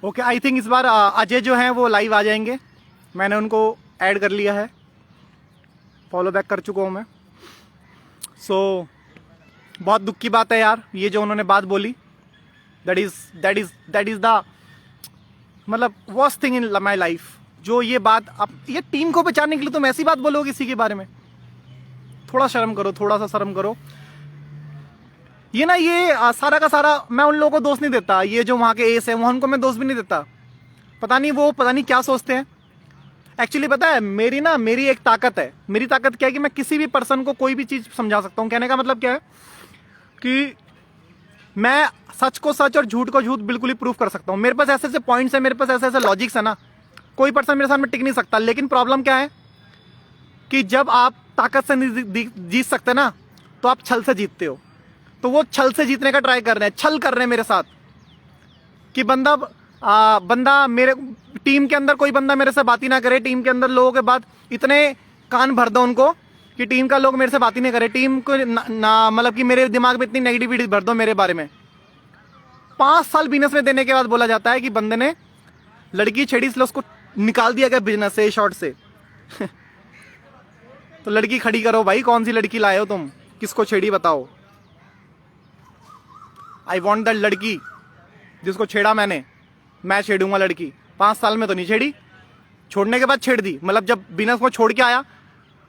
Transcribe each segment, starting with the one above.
Okay, I think इस बार अजय जो हैं वो लाइव आ जाएंगे। मैंने उनको ऐड कर लिया है, फॉलो बैक कर चुका हूँ मैं। सो बहुत दुख की बात है यार, ये जो उन्होंने बात बोली, दैट इज द मतलब worst thing in my life. जो ये बात, अब ये टीम को बचाने के लिए तुम ऐसी बात बोलोगे किसी के बारे में? थोड़ा शर्म करो, थोड़ा सा शर्म करो। ये ना, ये सारा का सारा मैं उन लोगों को दोष नहीं देता, ये जो वहाँ के एस है वहाँ उनको मैं दोष भी नहीं देता। पता नहीं क्या सोचते हैं। एक्चुअली पता है, मेरी एक ताकत है। मेरी ताकत क्या है कि मैं किसी भी पर्सन को कोई भी चीज़ समझा सकता हूँ। कहने का मतलब क्या है कि मैं सच को सच और झूठ को झूठ बिल्कुल ही प्रूफ कर सकता हूँ। मेरे पास ऐसे ऐसे पॉइंट्स है, मेरे पास ऐसे ऐसे लॉजिक्स है ना, कोई पर्सन मेरे सामने टिक नहीं सकता। लेकिन प्रॉब्लम क्या है कि जब आप ताकत से नहीं जीत सकते ना, तो आप छल से जीतते हो। तो वो छल से जीतने का ट्राई कर रहे हैं, छल कर रहे हैं मेरे साथ कि बंदा मेरे टीम के अंदर कोई बंदा मेरे से बात ही ना करे। टीम के अंदर लोगों के बाद इतने कान भर दो उनको कि टीम का लोग मेरे से बात ही नहीं करे। टीम को ना मतलब कि मेरे दिमाग में इतनी नेगेटिविटी भर दो मेरे बारे में। 5 साल बिजनेस में देने के बाद बोला जाता है कि बंदे ने लड़की छेड़ी, इसलिए उसको निकाल दिया गया बिजनेस से, शॉर्ट से। तो लड़की खड़ी करो भाई, कौन सी लड़की लाए हो तुम, किसको छेड़ी बताओ। आई वॉन्ट दैट लड़की जिसको छेड़ा मैंने, मैं छेड़ूंगा लड़की। 5 साल में तो नहीं छेड़ी, छोड़ने के बाद छेड़ दी। मतलब जब बिजनेस को छोड़ के आया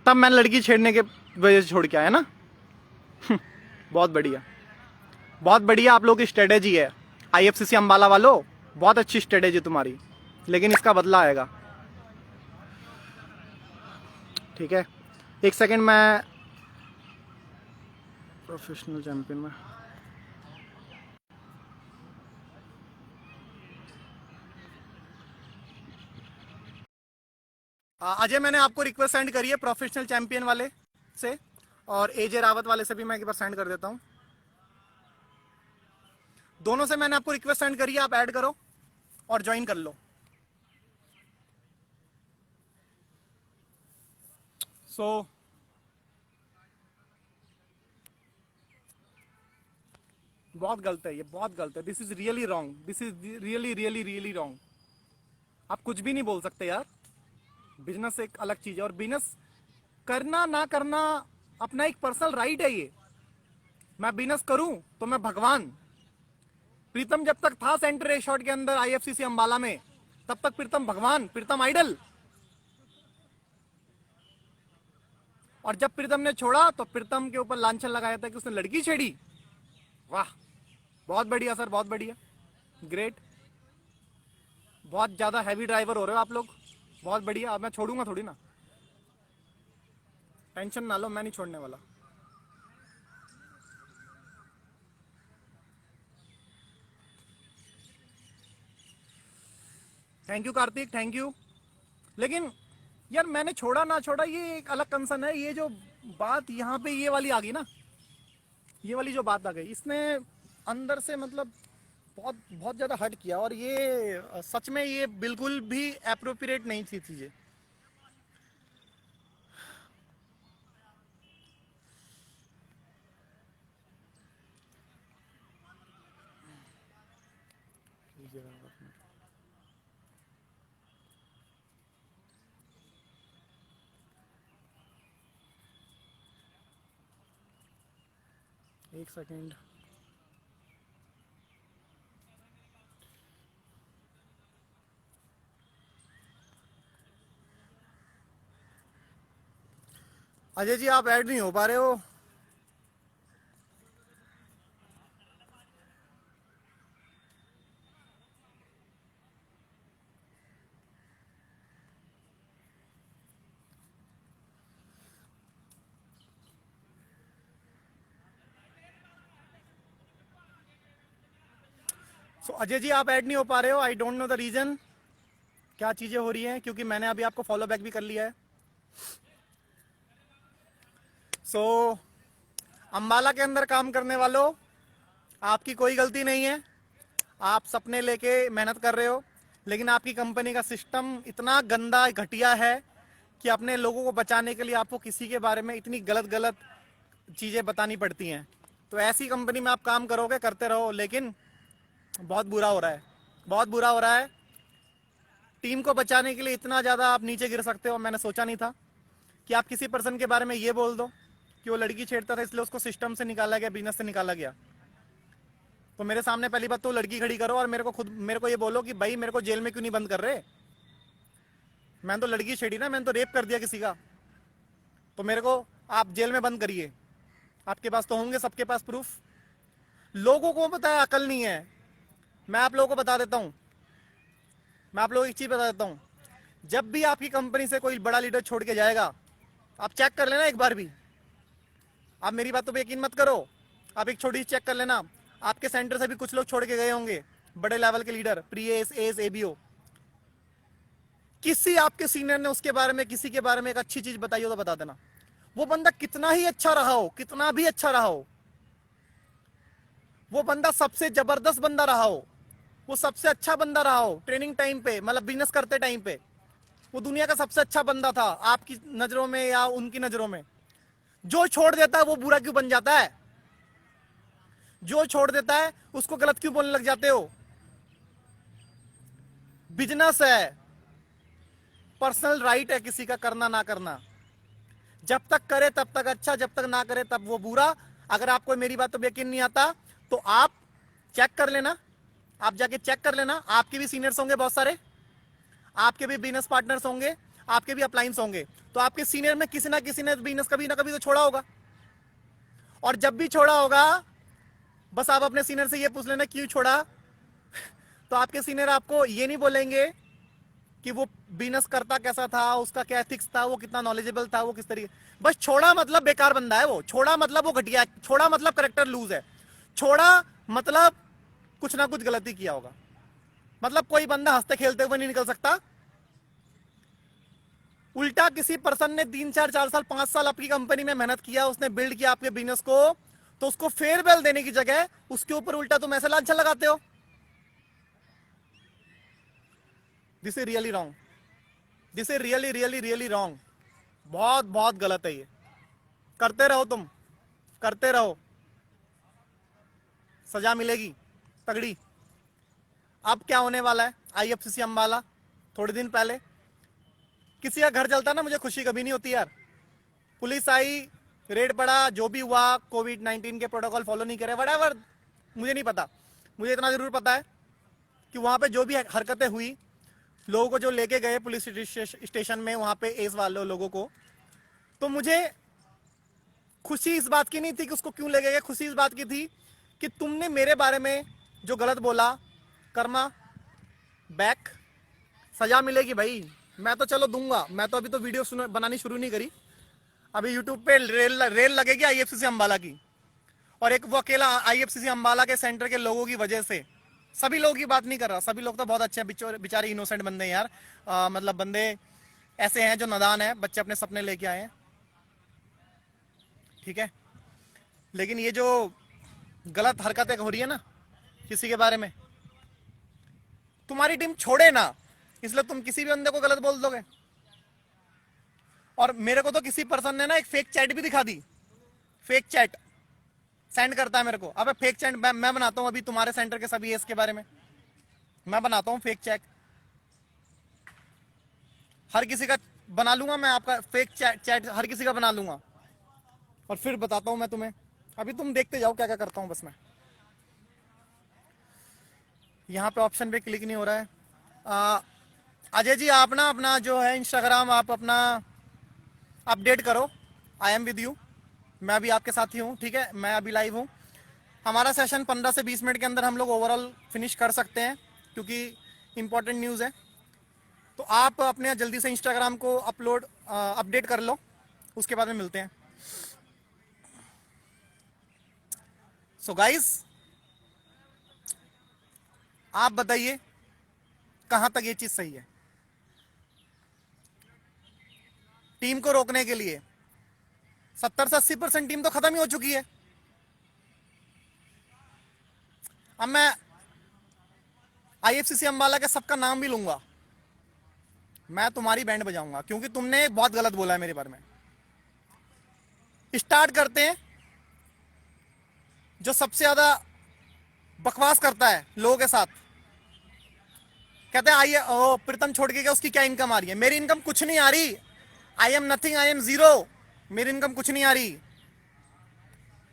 तब मैंने लड़की छेड़ने के वजह से छोड़ के आया ना। बहुत बढ़िया, बहुत बढ़िया आप लोग की स्ट्रेटेजी है आईएफसीसी अंबाला वालों, बहुत अच्छी स्ट्रेटेजी तुम्हारी, लेकिन इसका बदला आएगा। ठीक है, एक सेकंड, मैं प्रोफेशनल चैंपियन में अजय, मैंने आपको रिक्वेस्ट सेंड करी है प्रोफेशनल चैंपियन वाले से, और एजे रावत वाले से भी मैं एक बार सेंड कर देता हूं। दोनों से मैंने आपको रिक्वेस्ट सेंड करी है, आप ऐड करो और ज्वाइन कर लो। सो बहुत गलत है ये, बहुत गलत है। This is really wrong, this is really really really wrong. आप कुछ भी नहीं बोल सकते यार। बिजनेस एक अलग चीज है, और बिजनेस करना ना करना अपना एक पर्सनल राइट है। ये मैं बिजनेस करूं तो मैं भगवान। प्रीतम जब तक था सेंटर रिसोर्ट के अंदर आईएफसीसी अंबाला में, तब तक प्रीतम भगवान, प्रीतम आइडल। और जब प्रीतम ने छोड़ा तो प्रीतम के ऊपर लांछन लगाया था कि उसने लड़की छेड़ी। वाह, बहुत बढ़िया सर, बहुत बढ़िया, ग्रेट। बहुत ज्यादा हैवी ड्राइवर हो रहे हो आप लोग, बहुत बढ़िया। अब मैं छोड़ूंगा थोड़ी ना, टेंशन ना लो, मैं नहीं छोड़ने वाला। Thank you Kartik, thank you. लेकिन यार मैंने छोड़ा ना छोड़ा ये एक अलग कंसर्न है। ये जो बात यहाँ पे ये वाली आ गई ना, ये वाली जो बात आ गई, इसने अंदर से मतलब बहुत बहुत ज्यादा हर्ट किया। और ये सच में ये बिल्कुल भी अप्रोप्रिएट नहीं थी चीजें। एक सेकेंड, अजय जी आप ऐड नहीं हो पा रहे हो। सो अजय जी आप ऐड नहीं हो पा रहे हो, I don't know the reason, क्या चीजें हो रही हैं, क्योंकि मैंने अभी आपको फॉलो बैक भी कर लिया है। सो अंबाला के अंदर काम करने वालों, आपकी कोई गलती नहीं है। आप सपने लेके मेहनत कर रहे हो, लेकिन आपकी कंपनी का सिस्टम इतना गंदा घटिया है कि अपने लोगों को बचाने के लिए आपको किसी के बारे में इतनी गलत गलत चीज़ें बतानी पड़ती हैं। तो ऐसी कंपनी में आप काम करोगे, करते रहो, लेकिन बहुत बुरा हो रहा है। बहुत बुरा हो रहा है। टीम को बचाने के लिए इतना ज़्यादा आप नीचे गिर सकते हो, मैंने सोचा नहीं था कि आप किसी पर्सन के बारे में ये बोल दो कि वो लड़की छेड़ता था इसलिए उसको सिस्टम से निकाला गया, बिजनेस से निकाला गया। तो मेरे सामने पहली बात तो लड़की खड़ी करो और मेरे को ये बोलो कि भाई मेरे को जेल में क्यों नहीं बंद कर रहे। मैंने तो लड़की छेड़ी ना, मैंने तो रेप कर दिया किसी का, तो मेरे को आप जेल में बंद करिए। आपके पास तो होंगे सबके पास प्रूफ। लोगों को पता है अकल नहीं है। मैं आप लोगों को बता देता हूं, मैं आप लोगों को एक चीज बता देता हूं, जब भी आपकी कंपनी से कोई बड़ा लीडर छोड़ के जाएगा, आप चेक कर लेना एक बार भी। आप मेरी बातों पे यकीन मत करो, आप एक छोटी चेक कर लेना। आपके सेंटर से भी कुछ लोग छोड़ के गए होंगे, बड़े लेवल के leader, pre S S ABO. किसी आपके सीनियर ने उसके बारे में, किसी के बारे में एक अच्छी चीज बताई हो तो बता देना। वो बंदा कितना ही अच्छा रहा हो, कितना भी अच्छा रहा हो, वो बंदा सबसे जबरदस्त बंदा रहा हो, वो सबसे अच्छा बंदा रहा हो ट्रेनिंग टाइम पे, मतलब बिजनेस करते टाइम पे, वो दुनिया का सबसे अच्छा बंदा था आपकी नजरों में या उनकी नजरों में, जो छोड़ देता है वो बुरा क्यों बन जाता है? जो छोड़ देता है उसको गलत क्यों बोलने लग जाते हो? बिजनेस है, पर्सनल राइट है किसी का करना ना करना। जब तक करे तब तक अच्छा, जब तक ना करे तब वो बुरा। अगर आपको मेरी बात तो यकीन नहीं आता तो आप चेक कर लेना, आप जाके चेक कर लेना। आपके भी सीनियर्स होंगे बहुत सारे, आपके भी बिजनेस पार्टनर्स होंगे, आपके भी अपलाइंस होंगे, तो आपके सीनियर में किसी ना किसी ने बिजनेस कभी ना कभी तो छोड़ा होगा। और जब भी छोड़ा होगा, बस आप अपने सीनियर से ये पूछ लेना क्यों छोड़ा। तो आपके सीनियर आपको ये नहीं बोलेंगे कि वो बिजनेस करता कैसा था, उसका क्या एथिक्स था, वो कितना नॉलेजेबल था, वो किस तरीके। बस छोड़ा मतलब बेकार बंदा है वो, छोड़ा मतलब वो घटिया, छोड़ा मतलब करेक्टर लूज है, छोड़ा मतलब कुछ ना कुछ गलती किया होगा। मतलब कोई बंदा हंसते खेलते हुए नहीं निकल सकता। उल्टा किसी पर्सन ने 3 4 4 साल 5 साल आपकी कंपनी में मेहनत किया, उसने बिल्ड किया आपके बिजनेस को, तो उसको फेयरवेल देने की जगह उसके ऊपर उल्टा तुम ऐसे लांछन लगाते हो। This is really wrong, this is really really really wrong. बहुत बहुत गलत है ये। करते रहो, तुम करते रहो, सजा मिलेगी तगड़ी। अब क्या होने वाला है, आईएफसीसी अंबाला, थोड़े दिन पहले किसी का घर जलता ना, मुझे खुशी कभी नहीं होती यार। पुलिस आई, रेड पड़ा, जो भी हुआ, कोविड-19 के प्रोटोकॉल फॉलो नहीं करे, व्हाटएवर, मुझे नहीं पता। मुझे इतना जरूर पता है कि वहां पे जो भी हरकतें हुई, लोगों को जो लेके गए पुलिस स्टेशन में वहां पे एस वाले लोगों को, तो मुझे खुशी इस बात की नहीं थी कि उसको क्यों ले गए, खुशी इस बात की थी कि तुमने मेरे बारे में जो गलत बोला, कर्मा बैक, सजा मिलेगी भाई। मैं तो चलो दूंगा, मैं तो अभी तो वीडियो बनानी शुरू नहीं करी, अभी यूट्यूब पे रेल लगेगी आईएफसीसी अंबाला की। और एक वो अकेला आईएफसीसी अंबाला के सेंटर के लोगों की वजह से, सभी लोगों की बात नहीं कर रहा, सभी लोग तो बहुत अच्छे हैं, बेचारे इनोसेंट बंदे हैं यार, मतलब बंदे ऐसे हैं जो नादान है, बच्चे अपने सपने लेके आए हैं, ठीक है। लेकिन ये जो गलत हरकतें हो रही है ना किसी के बारे में, तुम्हारी टीम छोड़े ना इसलिए तुम किसी भी बंदे को गलत बोल दोगे। और मेरे को तो किसी पर्सन ने ना एक फेक चैट भी दिखा दी, फेक चैट सेंड करता है मेरे को। अबे फेक चैट मैं बनाता हूं अभी तुम्हारे सेंटर के सभी एस के बारे में, मैं बनाता हूं फेक चैट, हर किसी का बना लूंगा मैं, आपका फेक चैट हर किसी का बना लूंगा और फिर बताता हूं मैं तुम्हें। अभी तुम देखते जाओ क्या क्या करता हूं बस मैं। यहाँ पे ऑप्शन पे क्लिक नहीं हो रहा है। अजय जी आप ना अपना जो है इंस्टाग्राम आप अपना अपडेट करो, आई एम विद यू, मैं अभी आपके साथ ही हूँ, ठीक है, मैं अभी लाइव हूँ। हमारा सेशन 15 से 20 मिनट के अंदर हम लोग ओवरऑल फिनिश कर सकते हैं क्योंकि इंपॉर्टेंट न्यूज़ है। तो आप अपने जल्दी से इंस्टाग्राम को अपडेट कर लो, उसके बाद में मिलते हैं। सो गाइस आप बताइए कहां तक ये चीज सही है। टीम को रोकने के लिए 70 से 80% टीम तो खत्म ही हो चुकी है। अब मैं आईएफसीसी अंबाला के सबका नाम भी लूंगा, मैं तुम्हारी बैंड बजाऊंगा क्योंकि तुमने बहुत गलत बोला है मेरे बारे में। स्टार्ट करते हैं, जो सबसे ज्यादा बकवास करता है लोगों के साथ, कहते हैं आइए, ओ प्रीतम छोड़ के गया, उसकी क्या इनकम आ रही है? मेरी इनकम कुछ नहीं आ रही। I am nothing, I am zero. मेरी इनकम कुछ नहीं आ रही।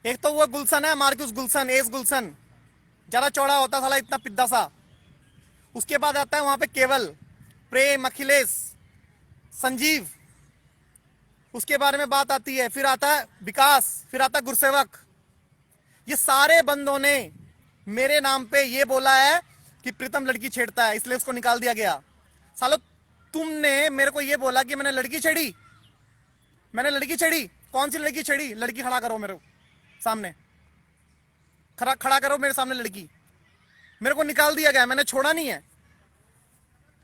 एक तो वो गुलशन है, मार्क्यूस गुलशन, एस गुलशन, जरा चौड़ा होता साला, इतना पिद्दा सा। उसके बाद आता है वहां पे केवल, प्रेम, अखिलेश, संजीव, उसके बारे में बात आती है। फिर आता है विकास, फिर आता है गुरसेवक। ये सारे बंदों ने मेरे नाम पे ये बोला है कि प्रीतम लड़की छेड़ता है, इसलिए उसको निकाल दिया गया। सालो तुमने मेरे को ये बोला कि मैंने लड़की छेड़ी। मैंने लड़की छेड़ी? कौन सी लड़की छेड़ी? लड़की खड़ा करो मेरे सामने, खड़ा करो मेरे सामने लड़की। मेरे को निकाल दिया गया, मैंने छोड़ा नहीं है।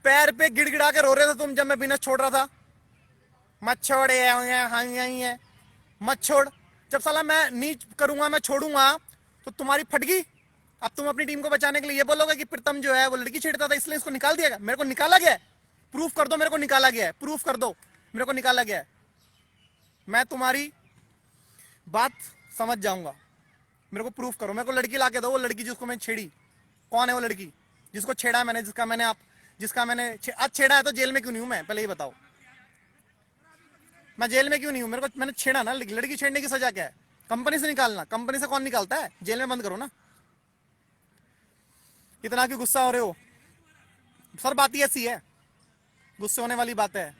पैर पे गिड़गिड़ा के रो रहे थे तुम जब मैं बिना छोड़ रहा था, मत छोड़, ये मत छोड़। जब साला मैं नहीं करूंगा, मैं छोड़ूंगा तो तुम्हारी फट गई। अब तुम अपनी टीम को बचाने के लिए ये बोलोगे कि प्रीतम जो है वो लड़की छेड़ता था, इसलिए इसको निकाल दिया गया। मेरे को निकाला गया है, प्रूफ कर दो मेरे को निकाला गया है, प्रूफ कर दो मेरे को निकाला गया है। मैं तुम्हारी बात समझ जाऊंगा, मेरे को प्रूफ करो, मेरे को लड़की ला के दो। वो लड़की जिसको मैं छेड़ी, कौन है वो लड़की जिसको छेड़ा है मैंने, जिसका मैंने आज छेड़ा है? तो जेल में क्यों नहीं हूं मैं, पहले ही बताओ। मैं जेल में क्यों नहीं हूं? मैंने छेड़ा ना। लड़की छेड़ने की सजा क्या है? कंपनी से निकालना। कंपनी से कौन निकालता है? जेल में बंद करो ना। इतना क्यों गुस्सा हो रहे हो सर? बात ही ऐसी है, गुस्से होने वाली बात है।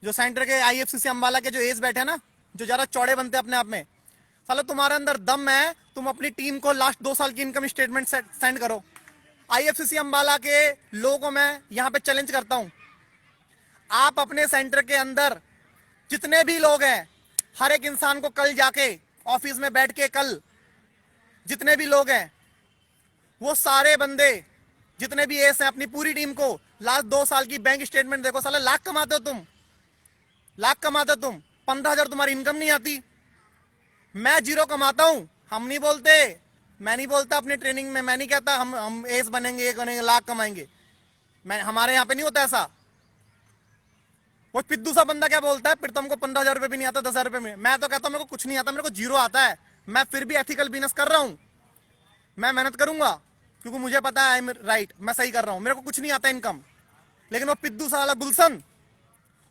जो सेंटर के आईएफसीसी अंबाला के जो एस बैठे हैं ना, जो जरा चौड़े बनते हैं अपने आप में, साला तुम्हारे अंदर दम है, तुम अपनी टीम को लास्ट 2 साल की इनकम स्टेटमेंट सेंड करो। आईएफसीसी अंबाला के लोगों को मैं यहां पे चैलेंज करता हूं, आप अपने सेंटर के अंदर जितने भी लोग हैं, हर एक इंसान को कल जाके ऑफिस में बैठ के, कल जितने भी लोग हैं वो सारे बंदे जितने भी एस हैं, अपनी पूरी टीम को लास्ट 2 साल की बैंक स्टेटमेंट देखो। साला लाख कमाते हो तुम, लाख कमाते हो तुम, 15,000 तुम्हारी इनकम नहीं आती। मैं जीरो कमाता हूं। हम नहीं बोलते, मैं नहीं बोलता अपनी ट्रेनिंग में, मैं नहीं कहता हम एस बनेंगे, ये करेंगे, लाख कमाएंगे। हमारे यहाँ पे नहीं होता ऐसा। वो पिद्दू सा बंदा क्या बोलता है, प्रीतम को 15,000 रुपए भी नहीं आता, 10,000 रुपए में। मैं तो कहता हूं मेरे को कुछ नहीं आता, मेरे को जीरो आता है। मैं फिर भी एथिकल बिजनेस कर रहा हूं, मैं मेहनत करूंगा क्योंकि मुझे पता है आई एम राइट, मैं सही कर रहा हूं। मेरे को कुछ नहीं आता इनकम। लेकिन वो पिद्दू सा वाला गुलशन,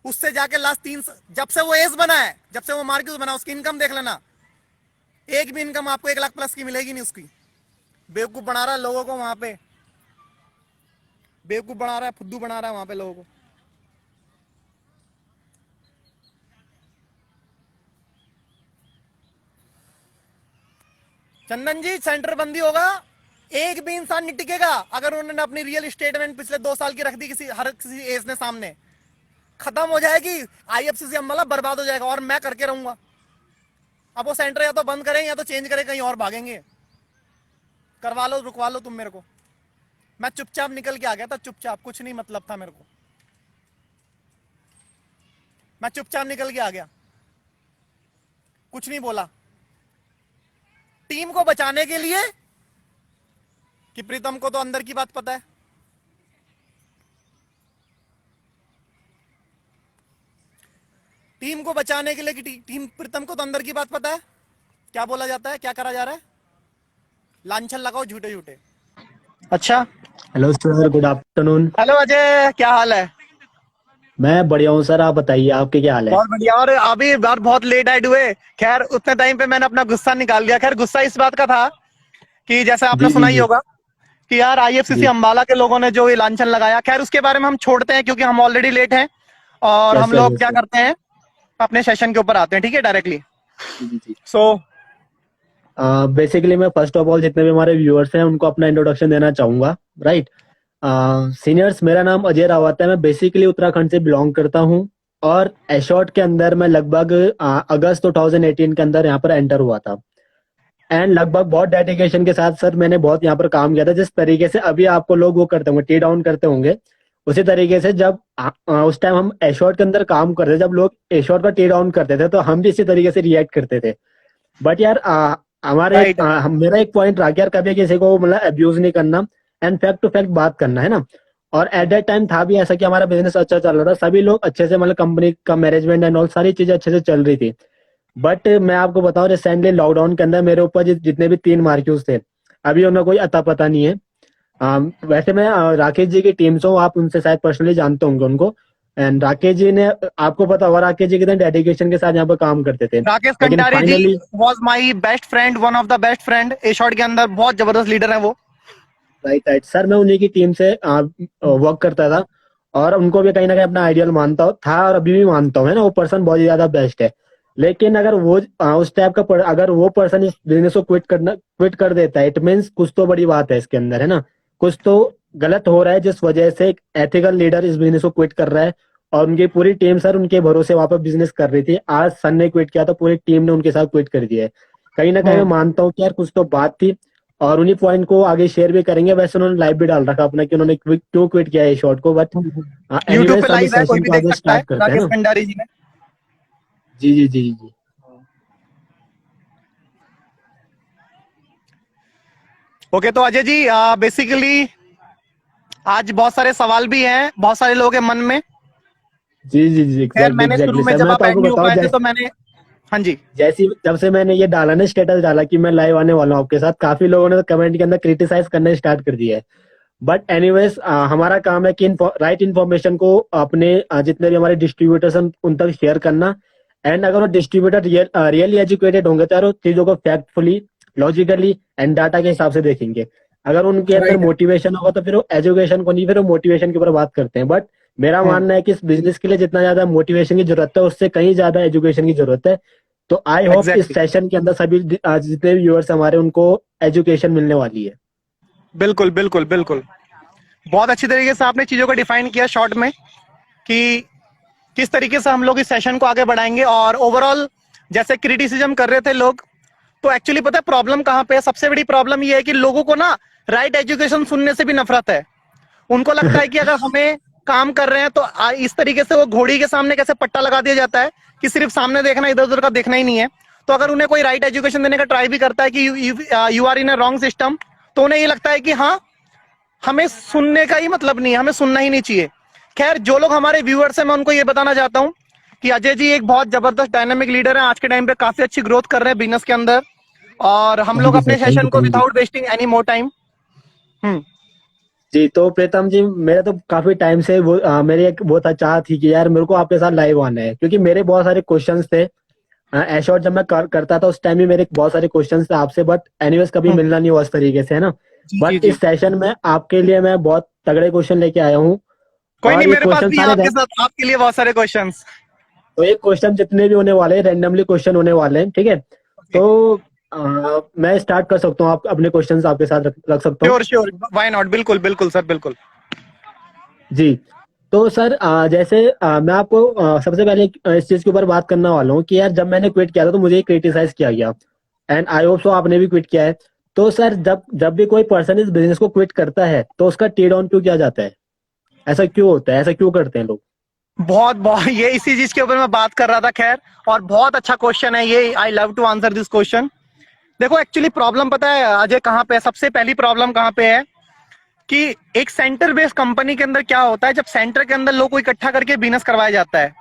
उससे जाके लास्ट 3, जब से वो एस बना है, जब से वो मार्क्यूस बना, उसकी इनकम देख लेना। एक भी इनकम आपको 1 लाख प्लस की मिलेगी नहीं उसकी। बेवकूफ बना रहा है लोगों को वहां पे, बेवकूफ बना रहा है, फुद्दू बना रहा है वहां पे लोगों को। चंदन जी, सेंटर बंदी होगा, एक भी इंसान नहीं टिकेगा अगर उन्होंने अपनी रियल स्टेटमेंट पिछले 2 साल की रख दी किसी एस ने सामने। खत्म हो जाएगी आईएफसीसी अंबाला, बर्बाद हो जाएगा, और मैं करके रहूंगा। अब वो सेंटर या तो बंद करें या तो चेंज करें, कहीं और भागेंगे। करवा लो, रुकवा लो तुम मेरे को। मैं चुपचाप निकल के आ गया था, चुपचाप, कुछ नहीं मतलब था मेरे को, मैं चुपचाप निकल के आ गया, कुछ नहीं बोला। टीम को बचाने के लिए, कि प्रीतम को तो अंदर की बात पता है, टीम को बचाने के लिए कि टीम, प्रीतम को तो अंदर की बात पता है। क्या बोला जाता है, क्या करा जा रहा है? लांछन लगाओ झूठे झूठे। अच्छा, hello sir, good afternoon. Hello Ajay, क्या हाल है? मैं बढ़िया हूँ सर, आप बताइए आपके क्या हाल है? बहुत बढ़िया। और अभी बार बहुत लेट आइड हुए। खैर उतने टाइम पे मैंने अपना गुस्सा निकाल दिया। खैर गुस्सा इस बात का था कि जैसे आपने जी सुना जी ही जी होगा कि यार आईएफसीसी जी। अंबाला के लोगों ने जो ये लांछन लगाया, खैर उसके बारे में हम छोड़ते हैं क्योंकि हम ऑलरेडी लेट हैं। और यस हम सर, लोग यस क्या सर। करते हैं, अपने सेशन के ऊपर आते हैं, ठीक है, डायरेक्टली। जी जी जी। सो बेसिकली मैं फर्स्ट ऑफ ऑल जितने भी हमारे व्यूअर्स हैं उनको अपना इंट्रोडक्शन देना चाहूंगा। राइट सीनियर्स, मेरा नाम अजय रावत है। मैं बेसिकली उत्तराखंड से बिलोंग करता हूँ और एशॉर्ट के अंदर मैं लगभग अगस्त 2018 के अंदर यहाँ पर एंटर हुआ था। एंड लगभग बहुत डेडिकेशन के साथ सर मैंने बहुत यहाँ पर काम किया था। जिस तरीके से अभी आपको लोग वो करते होंगे, टी डाउन करते होंगे, उसी तरीके से जब उस टाइम हम एशॉर्ट के अंदर काम करते थे, जब लोग एशॉर्ट का टी डाउन करते थे तो हम भी इसी तरीके से रिएक्ट करते थे। बट यार हमारे राइट, मेरा एक पॉइंट रहा कि यार कभी किसी को मतलब अब्यूज नहीं करना एंड फैक्ट टू फैक्ट बात करना है ना। और एट दैट टाइम था भी ऐसा कि हमारा बिजनेस अच्छा चल रहा था, सभी लोग अच्छे से, मतलब कंपनी का मैनेजमेंट एंड ऑल सारी चीजें अच्छे से चल रही थी। बट मैं आपको बताऊं, रिसेंटली लॉकडाउन के अंदर मेरे ऊपर जितने भी 3 मार्क्यूज थे, अभी उनका कोई अता पता नहीं है। वैसे मैं राकेश जी की टीम से हूँ, आप उनसे शायद पर्सनली जानते होंगे उनको। एंड राकेश जी ने, आपको पता होगा राकेश जी कितने डेडिकेशन के साथ यहाँ पे काम करते थे, राकेश लेकिन Kantari ji finally was my best friend, one of the best friend. A shot के अंदर बहुत जबरदस्त लीडर है वो। राइट राइट सर, मैं उन्हीं की टीम से वर्क करता था, और उनको भी कहीं ना कहीं अपना आइडियल मानता था, और अभी भी मानता हूँ, है ना। वो पर्सन बहुत ही ज्यादा बेस्ट है। लेकिन अगर वो उस टाइप का अगर वो पर्सन इस बिजनेस को क्विट कर देता है, इट मीन्स कुछ तो बड़ी बात है इसके अंदर, है ना। कुछ तो गलत हो रहा है, जिस वजह से एक एथिकल लीडर इस बिजनेस को क्विट कर रहा है। और उनकी पूरी टीम सर उनके भरोसे वहां पर बिजनेस कर रही थी, आज सन ने क्विट किया तो पूरी टीम ने उनके साथ क्विट कर दिया है। कहीं ना कहीं मैं मानता हूँ कि यार कुछ तो बात थी, और उन्हीं पॉइंट को आगे शेयर भी करेंगे। वैसे उन्होंने लाइव भी डाल रखा अपना कि उन्होंने क्यों क्विट किया है शॉट को, बट यूट्यूब पे एनीवेज हम इस लाइव है, कोई सेशन भी को देख आगे सकता है, स्टार्ट करते हैं राकेश ना। कंडारी जी ने। जी जी जी जी। ओके, तो अजय जी बेसिकली आज बहुत सारे सवाल भी हैं बहुत सारे लोगों के मन में। जी जी जी, खैर एग्जैक्टली मैंने शुरू एग्जैक्टली में सर, जब मैं आप तो ऐड आपको नहीं हो बताऊं, पाए थे तो मैंने, हाँ जी। जैसी जब से मैंने ये डाला ना, स्टेटस डाला कि मैं लाइव आने वाला हूँ आपके साथ, काफी लोगों ने तो कमेंट के अंदर क्रिटिसाइज करना स्टार्ट कर दिया है। बट एनीवेज हमारा काम है कि राइट इन्फॉर्मेशन को अपने जितने भी हमारे डिस्ट्रीब्यूटर्स हैं उन तक शेयर करना। एंड अगर वो डिस्ट्रीब्यूटर रियली एजुकेटेड होंगे तो यार वो चीजों को फैक्टफुली, लॉजिकली एंड डाटा के हिसाब से देखेंगे। अगर उनके अंदर राइट है। मोटिवेशन होगा तो फिर वो एजुकेशन को नहीं, फिर वो मोटिवेशन के ऊपर बात करते हैं। बट मेरा हम्म, मानना है कि इस बिजनेस के लिए जितना ज्यादा मोटिवेशन की जरूरत है, उससे कहीं ज्यादा एजुकेशन की जरूरत है। तो आई होप इस एग्जैक्टली। सेशन के अंदर सभी जितने भी व्यूअर्स हमारे उनको एजुकेशन मिलने वाली है। बिल्कुल बिल्कुल बिल्कुल। बहुत अच्छी तरीके से आपने चीजों को डिफाइन किया शॉर्ट में कि किस तरीके से हम लोग इस सेशन को आगे बढ़ाएंगे। और ओवरऑल जैसे क्रिटिसिज्म कर रहे थे लोग, तो एक्चुअली पता है प्रॉब्लम कहां पे है? सबसे बड़ी प्रॉब्लम ये है कि लोगों को ना राइट एजुकेशन सुनने से भी नफरत है। उनको लगता है कि अगर हमें काम कर रहे हैं तो इस तरीके से वो घोड़ी के सामने कैसे पट्टा लगा दिया जाता है कि सिर्फ सामने देखना, इधर उधर का देखना ही नहीं है। तो अगर उन्हें कोई राइट एजुकेशन देने का ट्राई भी करता है कि you are in a wrong system, तो उन्हें ये लगता है कि हाँ, हमें सुनने का ही मतलब नहीं है, हमें सुनना ही नहीं चाहिए। खैर, जो लोग हमारे व्यूअर्स हैं मैं उनको ये बताना चाहता हूँ कि अजय जी एक बहुत जबरदस्त डायनामिक लीडर है, आज के टाइम पे काफी अच्छी ग्रोथ कर रहे हैं बिजनेस के अंदर। और हम थैंक लोग यू सर, अपने थैंक यू सेशन को thank you. Without wasting any more time. Hmm. जी तो प्रीतम जी, मेरा तो काफी टाइम से वो मेरी एक बहुत चाह थी कि यार मेरे को आपके साथ लाइव आना है, क्योंकि मेरे बहुत सारे क्वेश्चंस थे। एशॉट जब मैं करता था उस टाइम भी मेरे बहुत सारे क्वेश्चंस थे आपसे, बट एनीवेज कभी हम्म। मिलना नहीं हुआ इस तरीके से, है ना। जी जी बट जी। इस सेशन में आपके लिए मैं बहुत तगड़े क्वेश्चन लेके आया हूँ। कोई नहीं, और ये मेरे पास क्वेश्चन भी है सारे आपके साथ आपके लिए बहुत सारे क्वेश्चंस। तो ये क्वेश्चन जितने भी होने वाले हैं रैंडमली क्वेश्चन होने वाले हैं, ठीक है। तो मैं स्टार्ट कर सकता हूँ, आप अपने क्वेश्चंस आपके साथ रख सकता हूँ। श्योर श्योर, व्हाई नॉट, बिल्कुल बिल्कुल सर, बिल्कुल। जी तो सर जैसे मैं आपको सबसे पहले इस चीज के ऊपर बात करने वाला हूँ कि यार जब मैंने क्विट किया था तो मुझे क्रिटिसाइज किया गया, एंड आई होप सो आपने भी क्विट किया है। तो सर जब जब भी कोई पर्सन इस बिजनेस को क्विट करता है तो उसका टी डाउन क्यों किया जाता है? ऐसा क्यों होता है, ऐसा क्यों करते हैं लोग? बहुत बहुत ये इसी चीज के ऊपर मैं बात कर रहा था। खैर, और बहुत अच्छा क्वेश्चन है ये, I love to answer this question. देखो एक्चुअली प्रॉब्लम पता है अजय कहाँ पे है? सबसे पहली प्रॉब्लम कहाँ पे है कि एक सेंटर बेस्ड कंपनी के अंदर क्या होता है, जब सेंटर के अंदर लोग को इकट्ठा करके बिजनेस करवाया जाता है,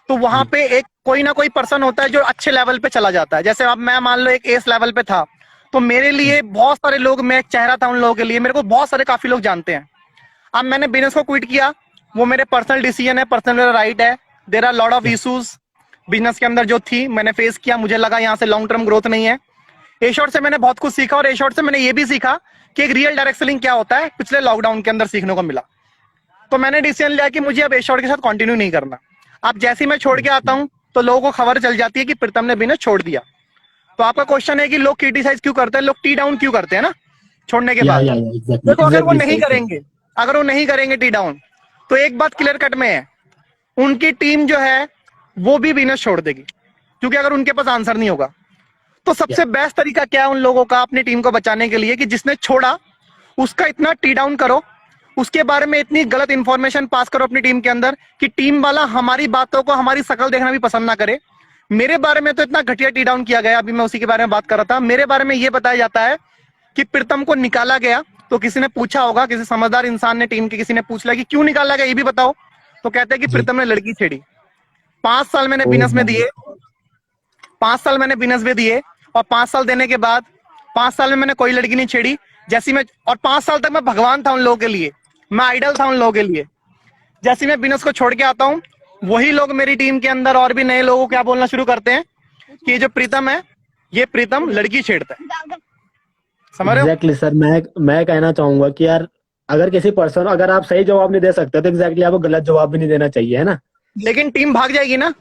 तो वहां जी पे एक कोई ना कोई पर्सन होता है जो अच्छे लेवल पे चला जाता है। जैसे अब मैं मान लो एक एस लेवल पे था, तो मेरे लिए बहुत सारे लोग, मैं एक चेहरा था उन लोगों के लिए, मेरे को बहुत सारे काफी लोग जानते हैं। अब मैंने बिजनेस को क्विट किया, वो मेरे पर्सनल डिसीजन है, पर्सनल राइट है। There are lot of issues business के अंदर जो थी मैंने फेस किया, मुझे लगा यहाँ से लॉन्ग टर्म ग्रोथ नहीं है। ए शॉर्ट से मैंने बहुत कुछ सीखा, और ए शॉर्ट से मैंने ये भी सीखा कि एक रियल डायरेक्ट सेलिंग क्या होता है, पिछले लॉकडाउन के अंदर सीखने को मिला। तो मैंने डिसीजन लिया कि मुझे अब ए शॉर्ट के साथ कंटिन्यू नहीं करना। अब जैसे ही मैं छोड़ के आता हूं तो लोगों को खबर चल जाती है कि प्रीतम ने बिजनेस छोड़ दिया। तो आपका क्वेश्चन है कि लोग क्रिटिसाइज क्यों करते हैं, लोग टी डाउन क्यों करते हैं ना छोड़ने के बाद? या एग्जैक्टली देखो, अगर वो एग्जैक्टली नहीं सही सही। करेंगे, अगर वो नहीं करेंगे टी डाउन, तो एक बात क्लियर कट में है, उनकी टीम जो है वो भी बिजनेस छोड़ देगी, क्योंकि अगर उनके पास आंसर नहीं होगा। तो या सबसे बेस्ट तरीका क्या है उन लोगों का अपनी टीम को बचाने के लिए कि जिसने छोड़ा उसका इतना टी डाउन करो, उसके बारे में इतनी गलत इंफॉर्मेशन पास करो अपनी टीम के अंदर कि टीम वाला हमारी बातों को, हमारी शकल देखना भी पसंद ना करे। मेरे बारे में तो इतना घटिया टी डाउन किया गया, अभी मैं उसी के बारे में बात कर रहा था। मेरे बारे में यह बताया जाता है कि प्रीतम को निकाला गया, तो किसी ने पूछा होगा, किसी समझदार इंसान ने टीम के किसी ने पूछ लिया कि क्यों निकाला गया, ये भी बताओ। तो कहते हैं कि जी। प्रीतम ने लड़की छेड़ी। 5 साल मैंने ओ बिजनेस में भाई। दिए, 5 साल मैंने बिजनेस में दिए, और 5 साल देने के बाद 5 साल में मैंने कोई लड़की नहीं छेड़ी। जैसी मैं, और 5 साल तक मैं भगवान था उन लोगों के लिए, मैं आइडल था उन लोगों के लिए। जैसे मैं बिजनेस को छोड़ के आता हूँ, वही लोग मेरी टीम के अंदर और भी नए लोगों को क्या बोलना शुरू करते हैं कि ये जो प्रीतम है, ये प्रीतम लड़की छेड़ता है। समझ रहे हो? एग्जैक्टली सर, मैं कहना चाहूंगा कि यार अगर किसी पर्सन, अगर आप सही जवाब नहीं दे सकते तो एग्जैक्टली आपको गलत जवाब भी नहीं देना चाहिए, है ना? लेकिन टीम भाग जाएगी ना।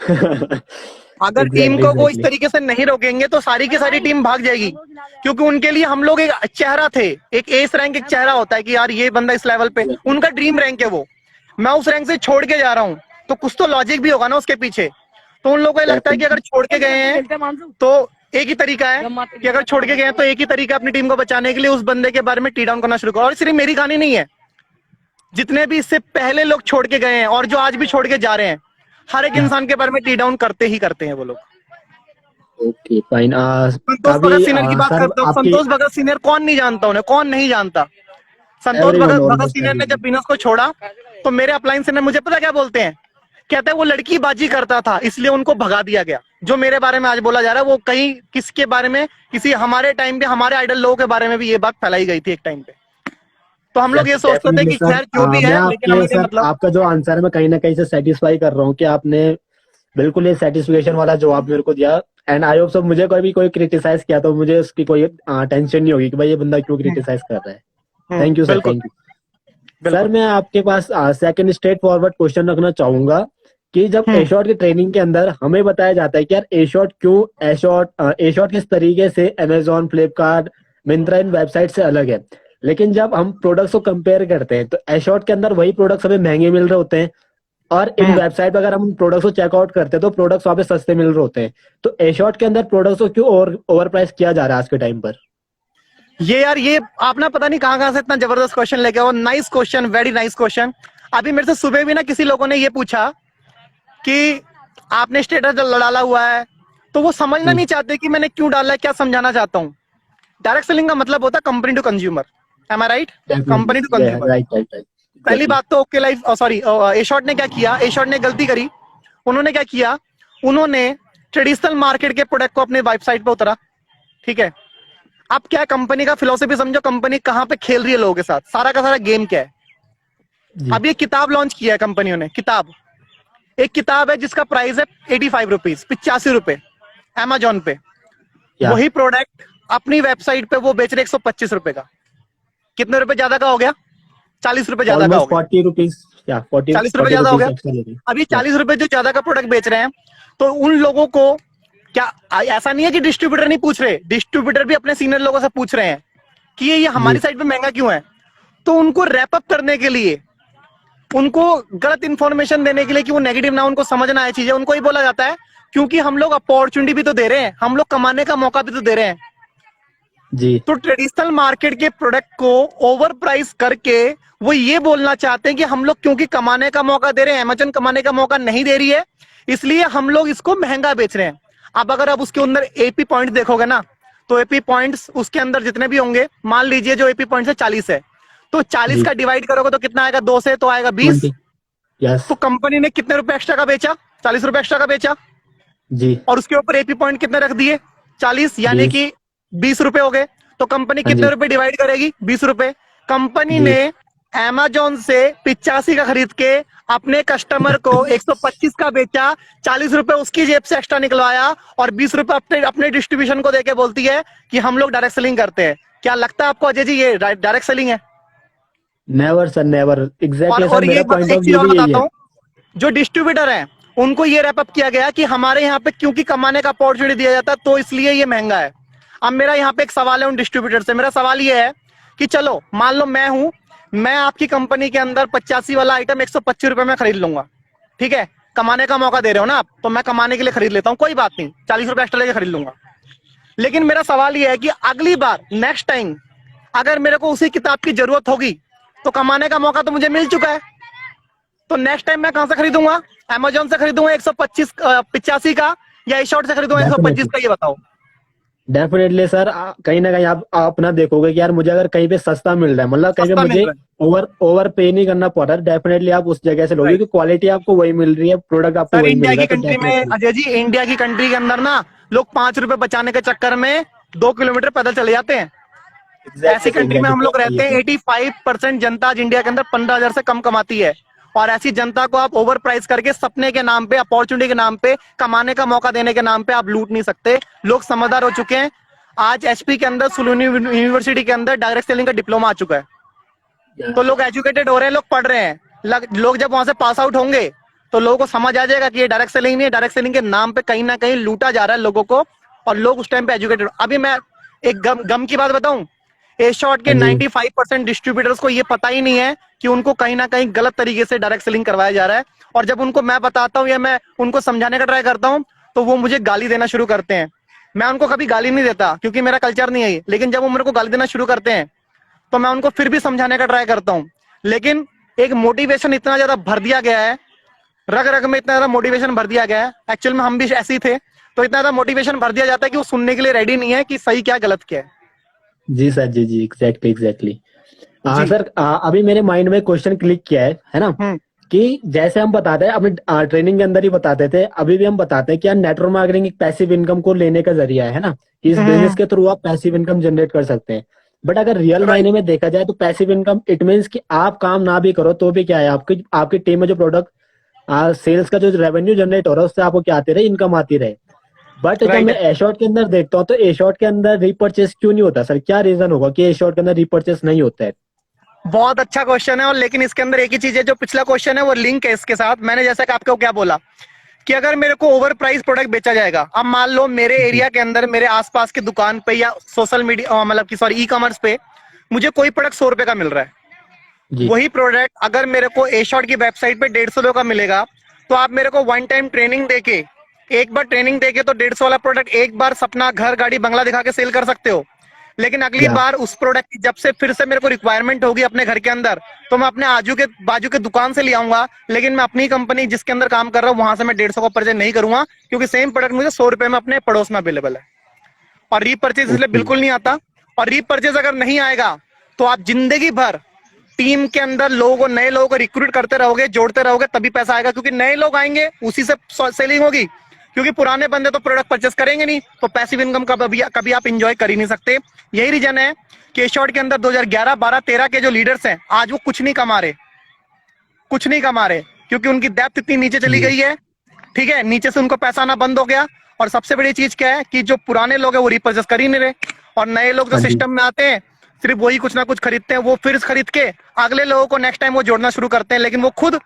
अगर टीम एग्जैक्टली को वो इस एग्जैक्टली। तरीके से नहीं रोकेंगे तो सारी की सारी टीम भाग जाएगी, क्योंकि उनके लिए हम लोग एक चेहरा थे, एक एस रैंक, एक चेहरा होता है कि यार ये बंदा इस लेवल पे, उनका ड्रीम रैंक है वो, मैं उस रैंक से छोड़ के जा रहा हूँ, तो कुछ तो लॉजिक भी होगा ना उसके पीछे। तो उन लोगों को ये लगता है कि अगर छोड़ के गए हैं तो एक ही तरीका है कि अगर छोड़ के गए हैं तो एक ही तरीका अपनी टीम को बचाने के लिए उस बंदे के बारे में टी डाउन करना शुरू करो। और सिर्फ मेरी कहानी नहीं है, जितने भी इससे पहले लोग छोड़ के गए हैं और जो आज भी छोड़ के जा रहे हैं, हर एक इंसान के बारे में टी डाउन करते ही करते हैं वो लोग। Okay fine. संतोष अभी भगत सीनियर की बात सर करता हूँ। आपकी संतोष भगत सीनियर कौन नहीं जानता उन्हें, कौन नहीं जानता? संतोष एवरीवन भगत भगत ऑलमोस्ट सीनियर ने जब एवरीवन। बिजनेस को छोड़ा तो मेरे अपलाइन सीनियर मुझे पता क्या बोलते हैं, कहते हैं वो लड़की बाजी करता था इसलिए उनको भगा दिया गया। जो मेरे बारे में आज बोला जा रहा है वो कहीं किसके बारे में, किसी हमारे टाइम पे हमारे आइडल लोगों के बारे में भी ये बात फैलाई गई थी एक टाइम पे। तो हम लोग ये सोचते थे डेफिनेटली कि सर, खैर जो भी मैं है, लेकिन आपके हमारे सर मतलब आपका जो आंसर है मैं कहीं ना कहीं से सेटिस्फाई कर रहा हूँ कि आपने बिल्कुल ये सेटिस्फेक्शन वाला जवाब मेरे को दिया। एंड आई होप सो मुझे कोई क्रिटिसाइज किया तो मुझे उसकी कोई टेंशन नहीं होगी कि भाई ये बंदा क्यों क्रिटिसाइज कर रहा है। थैंक यू सर, बिल्कुल थैंक यू। सर बिल्कुल। मैं आपके पास सेकंड स्ट्रेट फॉरवर्ड क्वेश्चन रखना चाहूंगा कि जब हम्म, एशॉट की ट्रेनिंग के अंदर हमें बताया जाता है कि यार एशॉट क्यों, एशॉट किस तरीके से अमेजोन, फ्लिपकार्ट, मिंत्रा इन वेबसाइट से अलग है, लेकिन जब हम प्रोडक्ट्स को कंपेयर करते हैं तो एशॉट के अंदर वही प्रोडक्ट्स हमें महंगे मिल रहे होते हैं, और इन हम्म। वेबसाइट पर अगर हम प्रोडक्ट्स को चेकआउट करते हैं तो प्रोडक्ट्स वहां पे सस्ते मिल रहे होते हैं। तो एशॉट के अंदर प्रोडक्ट्स को क्यों ओवर प्राइस किया जा रहा है आज के टाइम पर? ये यार, ये आप ना पता नहीं कहां कहां से इतना जबरदस्त क्वेश्चन लेके आओ। Nice question, very nice question. अभी मेरे से सुबह भी ना किसी लोगों ने ये पूछा कि आपने स्टेटस डाला हुआ है, तो वो समझना जी नहीं चाहते कि मैंने क्यों डाला है, क्या समझाना चाहता हूँ। डायरेक्ट सेलिंग का मतलब होता है company to consumer, am I right? Company to definitely, consumer. Right right right, पहली एग्जैक्टली। बात तो ओके लाइफ, सॉरी, एशॉर्ट ने क्या किया, एशॉर्ट ने गलती करी। उन्होंने क्या किया, उन्होंने ट्रेडिशनल मार्केट के प्रोडक्ट को अपने वेबसाइट पे उतरा। ठीक है, अब क्या कंपनी का फिलोसफी समझो, कंपनी कहां पे खेल रही है लोगों के साथ, सारा का सारा गेम क्या है। जी अब ये किताब लॉन्च किया है कंपनियों ने, किताब, एक किताब है जिसका प्राइस है 85 रुपीज, 85 रुपए अमेजोन पे। या वही प्रोडक्ट अपनी वेबसाइट पे वो बेच रहे 125 रुपए का। कितने रुपए ज्यादा का हो गया? 40 रुपए ज्यादा का हो ऑलमोस्ट गया। 40 रुपीज, या 40 40 रुपए 40 ज्यादा हो रुपीज गया। एक्स्ट्रा ले रही अब ये या। 40 रुपए जो ज्यादा का प्रोडक्ट बेच रहे हैं, तो उन लोगों को क्या, ऐसा नहीं है कि डिस्ट्रीब्यूटर नहीं पूछ रहे, डिस्ट्रीब्यूटर भी अपने सीनियर लोगों से पूछ रहे हैं कि ये जी हमारी साइड पे महंगा क्यों है। तो उनको रैप अप करने के लिए, उनको गलत इंफॉर्मेशन देने के लिए कि वो नेगेटिव ना उनको समझ ना आए चीजें, उनको ही बोला जाता है क्योंकि हम लोग अपॉर्चुनिटी भी तो दे रहे हैं, हम लोग कमाने का मौका भी तो दे रहे हैं। जी तो ट्रेडिशनल मार्केट के प्रोडक्ट को ओवर प्राइस करके वो ये बोलना चाहते हैं कि हम लोग क्योंकि कमाने का मौका दे रहे हैं, अमेजन कमाने का मौका नहीं दे रही है, इसलिए हम लोग इसको महंगा बेच रहे हैं। अब अगर आप उसके अंदर एपी पॉइंट देखोगे ना, तो एपी पॉइंट्स उसके अंदर जितने भी होंगे, मान लीजिए जो एपी पॉइंट है 40 है, तो 40 जी का डिवाइड करोगे तो कितना आएगा, 2 से तो आएगा 20। 20, यस। तो कंपनी ने कितने रुपए एक्स्ट्रा का बेचा? 40 रुपए एक्स्ट्रा का बेचा, जी और उसके ऊपर एपी पॉइंट कितने रख दिए? 40, यानी 20, कि 20 रुपए हो गए। तो कंपनी हाँ कितने जी रुपए डिवाइड करेगी? 20 रुपए। कंपनी जी। ने अमेजोन से 85 का खरीद के अपने कस्टमर को 125 का बेचा, 40 रुपए उसकी जेब से एक्स्ट्रा निकलवाया, और 20 रुपए अपने अपने डिस्ट्रीब्यूशन को देके बोलती है कि हम लोग डायरेक्ट सेलिंग करते हैं। क्या लगता है आपको अजय जी ये डायरेक्ट सेलिंग है? Never sir, never. Exactly sir, और ये मेरा पॉइंट एक ऑफ चीज व्यू और भी यही बताता है। हूँ, जो डिस्ट्रीब्यूटर है उनको ये रैप अप किया गया कि हमारे यहाँ पे क्योंकि कमाने का अपॉर्चुनिटी दिया जाता है तो इसलिए ये महंगा है। अब मेरा यहाँ पे एक सवाल है उन डिस्ट्रीब्यूटर से, मेरा सवाल ये है कि चलो मान लो मैं हूं, मैं आपकी कंपनी के अंदर 85 वाला आइटम 125 रुपए में खरीद लूंगा। ठीक है, कमाने का मौका दे रहे हो ना आप, तो मैं कमाने के लिए खरीद लेता हूँ, कोई बात नहीं, 40 रुपए एक्स्ट्रा लेके खरीद लूंगा। लेकिन मेरा सवाल ये है कि अगली बार, नेक्स्ट टाइम, अगर मेरे को उसी किताब की जरूरत होगी तो कमाने का मौका तो मुझे मिल चुका है, तो नेक्स्ट टाइम मैं कहां से खरीदूंगा? अमेजोन से खरीदूंगा 185 का, या एशॉर्ट से खरीदूंगा 125 डेफिनेटली, का, ये बताओ। Definitely sir. कहीं ना कहीं आप अपना देखोगे कि यार मुझे अगर कहीं पे सस्ता मिल रहा है, मतलब कहीं पे सस्ता मिल मुझे रहा है, ओवर पे नहीं करना पड़ रहा है, डेफिनेटली आप उस जगह से लोगे राइट। कि क्वालिटी आपको वही मिल रही है, प्रोडक्ट आपको सर वही मिल इंडिया रहा की है, तो कंट्री में, डेफिनेटली। अजय जी, इंडिया की कंट्री के अंदर ना लोग 5 रुपए बचाने के चक्कर में 2 किलोमीटर पैदल चले जाते हैं। ऐसी कंट्री में हम लोग रहते हैं, 85% जनता आज इंडिया के अंदर 15,000 से कम कमाती है, और ऐसी जनता को आप ओवर प्राइस करके सपने के नाम पे, अपॉर्चुनिटी के नाम पे, कमाने का मौका देने के नाम पे आप लूट नहीं सकते। लोग समझदार हो चुके हैं। आज एचपी के अंदर, सुलूनी यूनिवर्सिटी के अंदर डायरेक्ट सेलिंग का डिप्लोमा आ चुका है, तो लोग एजुकेटेड हो रहे हैं, लोग पढ़ रहे हैं। लोग जब वहां से पास आउट होंगे तो लोगों को समझ आ जाएगा कि ये डायरेक्ट सेलिंग नहीं है, डायरेक्ट सेलिंग के नाम पे कहीं ना कहीं लूटा जा रहा है लोगों को, और लोग उस टाइम पे एजुकेटेड। अभी मैं एक गम की बात बताऊं, ए शॉर्ट के 95% डिस्ट्रीब्यूटर्स को ये पता ही नहीं है कि उनको कहीं ना कहीं गलत तरीके से डायरेक्ट सेलिंग करवाया जा रहा है, और जब उनको मैं बताता हूं या मैं उनको समझाने का ट्राई करता हूं तो वो मुझे गाली देना शुरू करते हैं। मैं उनको कभी गाली नहीं देता क्योंकि मेरा कल्चर नहीं है, लेकिन जब वो मेरे को गाली देना शुरू करते हैं तो मैं उनको फिर भी समझाने का ट्राई करता हूं। लेकिन एक मोटिवेशन इतना ज्यादा भर दिया गया है, रग रग में इतना ज्यादा मोटिवेशन भर दिया गया है, एक्चुअल में हम भी ऐसे ही थे, तो इतना ज्यादा मोटिवेशन भर दिया जाता है कि वो सुनने के लिए रेडी नहीं है कि सही क्या गलत क्या है। जी सर, जी एग्जैक्टली एग्जैक्टली। हाँ जी। सर, अभी मेरे माइंड में क्वेश्चन क्लिक किया है ना, कि जैसे हम बताते हैं अपने ट्रेनिंग के अंदर ही बताते थे, अभी भी हम बताते हैं कि यार नेटवर्क मार्केटिंग एक पैसिव इनकम को लेने का जरिया है ना, कि इस बिजनेस के थ्रू आप पैसिव इनकम जनरेट कर सकते हैं। बट अगर रियल मायने में देखा जाए तो पैसिव इनकम इट मीन्स कि आप काम ना भी करो तो भी क्या है, आपकी टीम में जो प्रोडक्ट सेल्स का जो रेवेन्यू जनरेट हो रहा है उससे आपको क्या आती रहे, इनकम आती रहे। बट जब मैं एशॉर्ट के अंदर देखता हूँ तो एशॉर्ट के अंदर रीपर्चेस क्यों नहीं होता सर? क्या रीजन होगा कि एशॉर्ट के अंदर रीपर्चेस नहीं होता है? बहुत अच्छा क्वेश्चन है, और लेकिन इसके अंदर एक ही चीज है, जो पिछला क्वेश्चन है वो लिंक है इसके साथ। मैंने जैसा कि आपको क्या बोला कि अगर मेरे को ओवर प्राइस प्रोडक्ट बेचा जाएगा, अब मान लो मेरे एरिया के अंदर, मेरे आसपास की दुकान पे या सोशल मीडिया मतलब कि सॉरी ई कॉमर्स पे मुझे कोई प्रोडक्ट 100 रुपए का मिल रहा है, वही प्रोडक्ट अगर मेरे को ए शॉर्ट की वेबसाइट पे 150 रुपए का मिलेगा, तो आप मेरे को वन टाइम ट्रेनिंग देके, एक बार ट्रेनिंग देके तो 150 वाला प्रोडक्ट एक बार सपना घर गाड़ी बंगला दिखा के सेल कर सकते हो। लेकिन अगली बार उस प्रोडक्ट की जब से फिर से मेरे को रिक्वायरमेंट होगी अपने घर के अंदर, तो मैं अपने बाजू के दुकान से ले आऊंगा, लेकिन मैं अपनी कंपनी जिसके अंदर काम कर रहा हूँ वहां से मैं 150 को परचेज नहीं करूंगा, क्योंकि सेम प्रोडक्ट मुझे 100 रुपए में अपने पड़ोस में अवेलेबल है। और रीपरचेज इसलिए बिल्कुल नहीं आता। और रीपरचेज अगर नहीं आएगा तो आप जिंदगी भर टीम के अंदर नए लोगों को रिक्रूट करते रहोगे, जोड़ते रहोगे, तभी पैसा आएगा, क्योंकि नए लोग आएंगे उसी से सेलिंग होगी, क्योंकि पुराने बंदे तो प्रोडक्ट परचेस करेंगे नहीं, तो पैसिव इनकम कभी आप एंजॉय कर ही नहीं सकते। यही रीजन है कि शॉर्ट के अंदर 2011, 12, 13 के जो लीडर्स हैं आज वो कुछ नहीं कमा रहे, कुछ नहीं कमा रहे, क्योंकि उनकी डेप्थ इतनी नीचे चली गई है। ठीक है, नीचे से उनको पैसा आना बंद हो गया। और सबसे बड़ी चीज क्या है कि जो पुराने लोग हैं वो रिपर्चेस कर ही नहीं रहे, और नए लोग जो सिस्टम में आते हैं सिर्फ वही कुछ ना कुछ खरीदते हैं, वो फिर खरीद के अगले लोगों को नेक्स्ट टाइम वो जोड़ना शुरू करते हैं, लेकिन वो खुद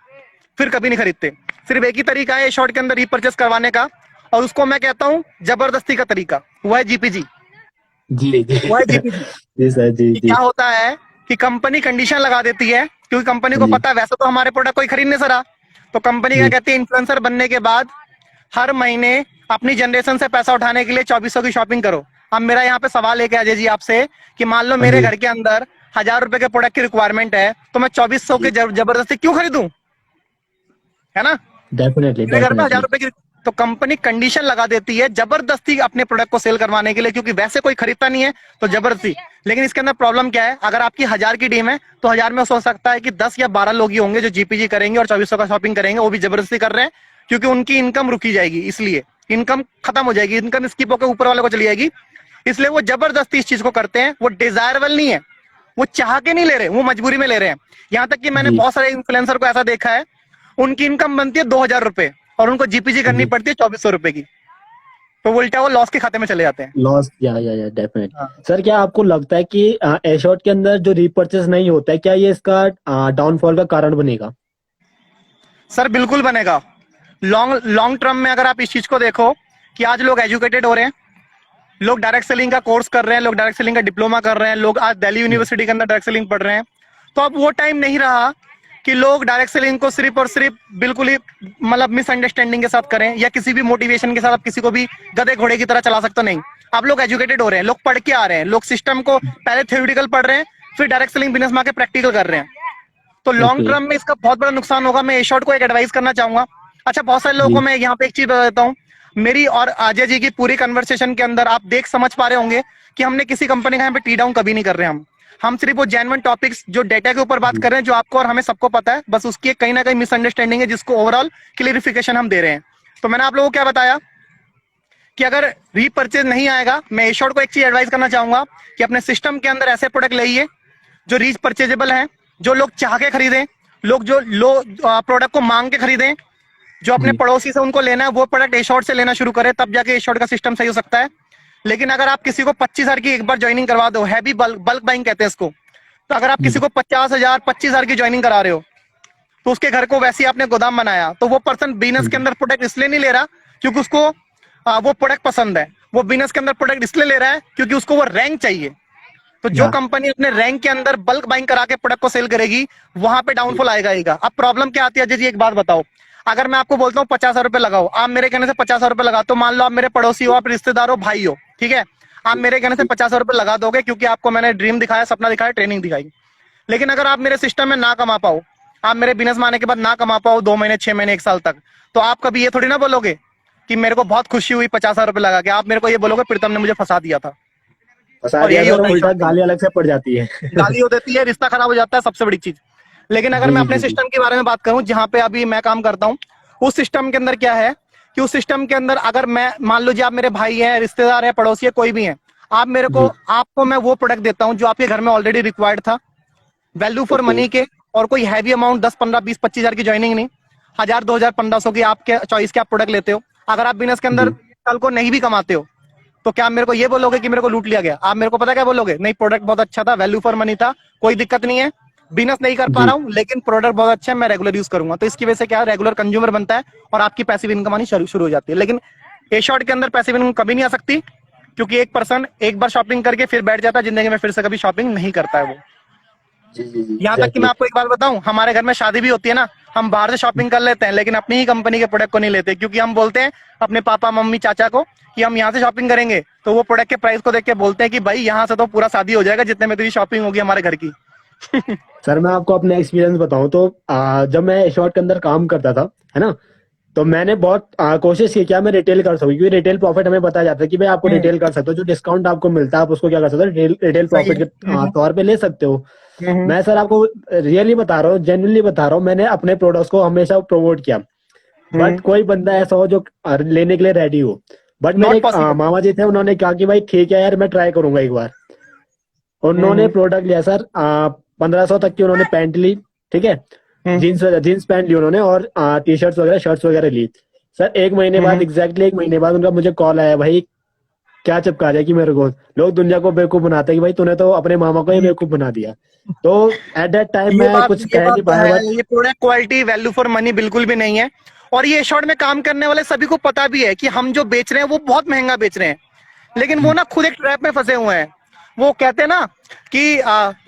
फिर कभी नहीं खरीदते। सिर्फ एक ही तरीका है शॉर्ट के अंदर रीपरचेस करवाने का, और उसको मैं कहता हूं जबरदस्ती का तरीका, वो है जीपीजी। जी वो है जीपीजी। जी सर, जी क्या होता है कि कंपनी कंडीशन लगा देती है, क्योंकि कंपनी को पता है वैसे तो हमारे प्रोडक्ट कोई खरीद नहीं सरा, तो कंपनी क्या कहती है, इन्फ्लुएंसर बनने के बाद हर महीने अपनी जनरेशन से पैसा उठाने के लिए 2400 की शॉपिंग करो। अब मेरा यहाँ पे सवाल है कि अजय जी आपसे, कि मान लो मेरे घर के अंदर 1000 रुपए के प्रोडक्ट की रिक्वायरमेंट है, तो मैं 2400 के जबरदस्ती क्यों खरीदूं? है ना, डेफिनेटली मेरे घर में 1000 रुपए की, तो कंपनी कंडीशन लगा देती है जबरदस्ती अपने प्रोडक्ट को सेल करवाने के लिए, क्योंकि वैसे कोई खरीदता नहीं है तो जबरदस्ती। लेकिन इसके अंदर प्रॉब्लम क्या है, अगर आपकी 1000 की टीम है तो 1000 में हो सकता है कि 10 या 12 लोग ही होंगे जो जीपीजी करेंगे और 2400 का शॉपिंग करेंगे, वो भी जबरदस्ती कर रहे हैं, क्योंकि उनकी इनकम रुकी जाएगी, इसलिए इनकम खत्म हो जाएगी, इनकम स्किप होकर ऊपर वाले को चली जाएगी, इसलिए वो जबरदस्ती इस चीज को करते हैं। वो डिजायरेबल नहीं है, वो चाह के नहीं ले रहे, वो मजबूरी में ले रहे हैं। यहां तक कि मैंने बहुत सारे इन्फ्लुएंसर को ऐसा देखा है, उनकी इनकम बनती है 2000 रुपए और उनको जीपीजी करनी पड़ती है 2400 रुपए की, तो उल्टा वो लॉस के खाते में चले जाते हैं। लॉस, या डेफिनेटली। सर क्या आपको लगता है कि एशॉर्ट के अंदर जो रीपर्चेस नहीं होता है, क्या ये इसका डाउनफॉल का कारण बनेगा? सर बिल्कुल बनेगा। लॉन्ग टर्म में अगर आप इस चीज को देखो कि आज लोग एजुकेटेड हो रहे हैं, लोग डायरेक्ट सेलिंग का कोर्स कर रहे हैं, लोग डायरेक्ट सेलिंग का डिप्लोमा कर रहे हैं, लोग आज दिल्ली यूनिवर्सिटी के अंदर डायरेक्ट सेलिंग पढ़ रहे हैं, तो अब वो टाइम नहीं रहा कि लोग डायरेक्ट सेलिंग को सिर्फ और सिर्फ बिल्कुल ही मतलब मिसअंडरस्टैंडिंग के साथ करें, या किसी भी मोटिवेशन के साथ आप किसी को भी गधे घोड़े की तरह चला सकते नहीं। अब लोग एजुकेटेड हो रहे हैं, लोग पढ़ के आ रहे हैं, लोग सिस्टम को पहले थ्योरेटिकल पढ़ रहे हैं, फिर डायरेक्ट सेलिंग बिजनेस में आके प्रैक्टिकल कर रहे हैं। तो लॉन्ग टर्म में इसका बहुत बड़ा नुकसान होगा। मैं ए शॉर्ट को एक एडवाइस करना चाहूंगा। अच्छा, बहुत सारे लोगों को मैं यहाँ पे एक चीज बता देता हूँ, मेरी और अजय जी की पूरी कन्वर्सेशन के अंदर आप देख समझ पा रहे होंगे कि हमने किसी कंपनी का यहाँ पे टी डाउन कभी नहीं कर रहे हैं। हम सिर्फ वो जेन्युइन टॉपिक्स जो डेटा के ऊपर बात कर रहे हैं, जो आपको और हमें सबको पता है, बस उसकी कहीं ना कहीं मिसअंडरस्टैंडिंग है, जिसको ओवरऑल क्लियरिफिकेशन हम दे रहे हैं। तो मैंने आप लोगों को क्या बताया कि अगर रीपरचेज नहीं आएगा, मैं एश्योर्ड को एक चीज एडवाइस करना चाहूंगा कि अपने सिस्टम के अंदर ऐसे प्रोडक्ट लाइए जो रीच परचेजेबल है, जो लोग चाह के खरीदें, लोग जो लो प्रोडक्ट को मांग के खरीदें, जो अपने जी पड़ोसी से उनको लेना है वो प्रोडक्ट एश्योर्ड से लेना शुरू करें, तब जाके एश्योर्ड का सिस्टम सही हो सकता है। लेकिन अगर आप किसी को 25,000 की एक बार ज्वाइनिंग करवा दो, हैवी बल्क बाइंग कहते हैं इसको, तो अगर आप किसी जी को 50,000 25,000 की ज्वाइनिंग करा रहे हो, तो उसके घर को वैसे ही आपने गोदाम बनाया, तो वो पर्सन बिजनेस के अंदर प्रोडक्ट इसलिए नहीं ले रहा क्योंकि उसको वो प्रोडक्ट पसंद है, वो बिजनेस के अंदर प्रोडक्ट इसलिए ले रहा है क्योंकि उसको वो रैंक चाहिए। तो जो या कंपनी अपने रैंक के अंदर बल्क बाइंग करा के प्रोडक्ट को सेल करेगी, वहां पे डाउनफॉल आएगा। अब प्रॉब्लम क्या आती है अजय जी, एक बात बताओ, अगर मैं आपको बोलता हूँ 50,000 रुपए लगाओ, आप मेरे कहने से 50,000 रुपए लगा, तो मान लो आप मेरे पड़ोसी हो, आप रिश्तेदार हो, भाई हो, ठीक है, आप मेरे कहने से 50,000 रुपए लगा दोगे क्योंकि आपको मैंने ड्रीम दिखाया, सपना दिखाया, ट्रेनिंग दिखाई। लेकिन अगर आप मेरे सिस्टम में ना कमा पाओ, आप मेरे बिजनेस में आने के बाद ना कमा पाओ 2 महीने, 6 महीने, 1 साल तक, तो आप कभी ये थोड़ी ना बोलोगे कि मेरे को बहुत खुशी हुई 50,000 रुपए लगा के, आप मेरे को ये बोलोगे प्रीतम ने मुझे फंसा दिया था। फंसा और दिया यही सर, होता है उल्टा शॉर्टिंग में, गाली अलग से पड़ जाती है। गाली हो देती है, रिश्ता खराब हो जाता है, सबसे बड़ी चीज। लेकिन अगर जी मैं जी अपने जी जी सिस्टम के बारे में बात करूं जहां पे अभी मैं काम करता हूं, उस सिस्टम के अंदर क्या है कि उस सिस्टम के अंदर अगर मैं मान लो जी आप मेरे भाई हैं, रिश्तेदार है, पड़ोसी है, कोई भी है, आप मेरे को, जी आपको मैं वो प्रोडक्ट देता हूं जो आपके घर में ऑलरेडी रिक्वायर्ड था, वैल्यू फॉर ओके मनी के, और कोई हैवी अमाउंट 10 15 20 25,000 की ज्वाइनिंग नहीं, 1,000 2,000 1,500 की आपके चॉइस के आप प्रोडक्ट लेते हो। अगर आप बिजनेस के अंदर जी कल को नहीं भी कमाते हो, तो क्या आप मेरे को ये बोलोगे कि मेरे को लूट लिया गया? आप मेरे को पता क्या बोलोगे, नहीं प्रोडक्ट बहुत अच्छा था, वैल्यू फॉर मनी था, कोई दिक्कत नहीं है, बिजनेस नहीं कर पा जी रहा हूं लेकिन प्रोडक्ट बहुत अच्छा है, मैं रेगुलर यूज करूंगा। तो इसकी वजह से क्या है, रेगुलर कंज्यूमर बनता है और आपकी पैसिव इनकम आनी शुरू हो जाती है। लेकिन ए शॉर्ट के अंदर पैसिव इनकम कभी नहीं आ सकती क्योंकि एक पर्सन एक बार शॉपिंग करके फिर बैठ जाता है, जिंदगी में फिर से कभी शॉपिंग नहीं करता है वो। जी जी जी यहाँ तक कि मैं एग्जैक्टली। आपको एक बात बताऊं, हमारे घर में शादी भी होती है ना, हम बाहर से शॉपिंग कर लेते हैं लेकिन अपनी ही कंपनी के प्रोडक्ट को नहीं लेते, क्योंकि हम बोलते हैं अपने पापा मम्मी चाचा को कि हम यहाँ से शॉपिंग करेंगे, तो वो प्रोडक्ट के प्राइस को देख के बोलते हैं कि भाई यहाँ से तो पूरा शादी हो जाएगा जितने में तेरी शॉपिंग होगी हमारे घर की। सर मैं आपको अपना एक्सपीरियंस बताऊं तो जब मैं एश्योर्ड के अंदर काम करता था, है ना, तो मैंने बहुत कोशिश की क्या मैं रिटेल कर सकूं, क्योंकि रिटेल प्रॉफिट हमें बताया जाता है कि भाई आपको रिटेल कर सकते हो, जो डिस्काउंट आपको मिलता है आप उसको क्या कर सकते हो, रिटेल सही प्रॉफिट है। के तौर पे ले सकते हो। हम्म। मैं सर आपको रियली बता रहा हूँ, जेन्युइनली बता रहा हूँ, मैंने अपने प्रोडक्ट्स को हमेशा प्रमोट किया, बट हम्म। कोई बंदा ऐसा हो जो लेने के लिए रेडी हो। बट मेरे नॉट पॉसिबल। मामा जी थे, उन्होंने कहा कि भाई ठीक है यार मैं ट्राई करूंगा एक बार। उन्होंने हम्म। प्रोडक्ट लिया सर, 1500 तक की उन्होंने पैंट ली, ठीक है, हम्म। जीन्स जीन्स पैंट ली उन्होंने, और टी शर्ट्स वगैरह शर्ट्स वगैरह ली। सर एक महीने बाद, हम्म। एग्जैक्टली एक महीने बाद उनका मुझे कॉल आया, भाई क्या चिपका दिया कि मेरे को लोग दुनिया को बेवकूफ बनाते हैं कि भाई तूने तो अपने मामा को ही हम्म। बेवकूफ बना दिया। तो एट दैट टाइम ये मैं बात कुछ ये कह बात नहीं तो पाया, है, बट ये product quality value for money बिल्कुल भी नहीं है। और ये शॉर्ट में काम करने वाले सभी को पता भी है कि हम जो बेच रहे हैं वो बहुत महंगा बेच रहे हैं, लेकिन वो जी ना खुद एक ट्रैप में फंसे हुए हैं। वो कहते हैं ना कि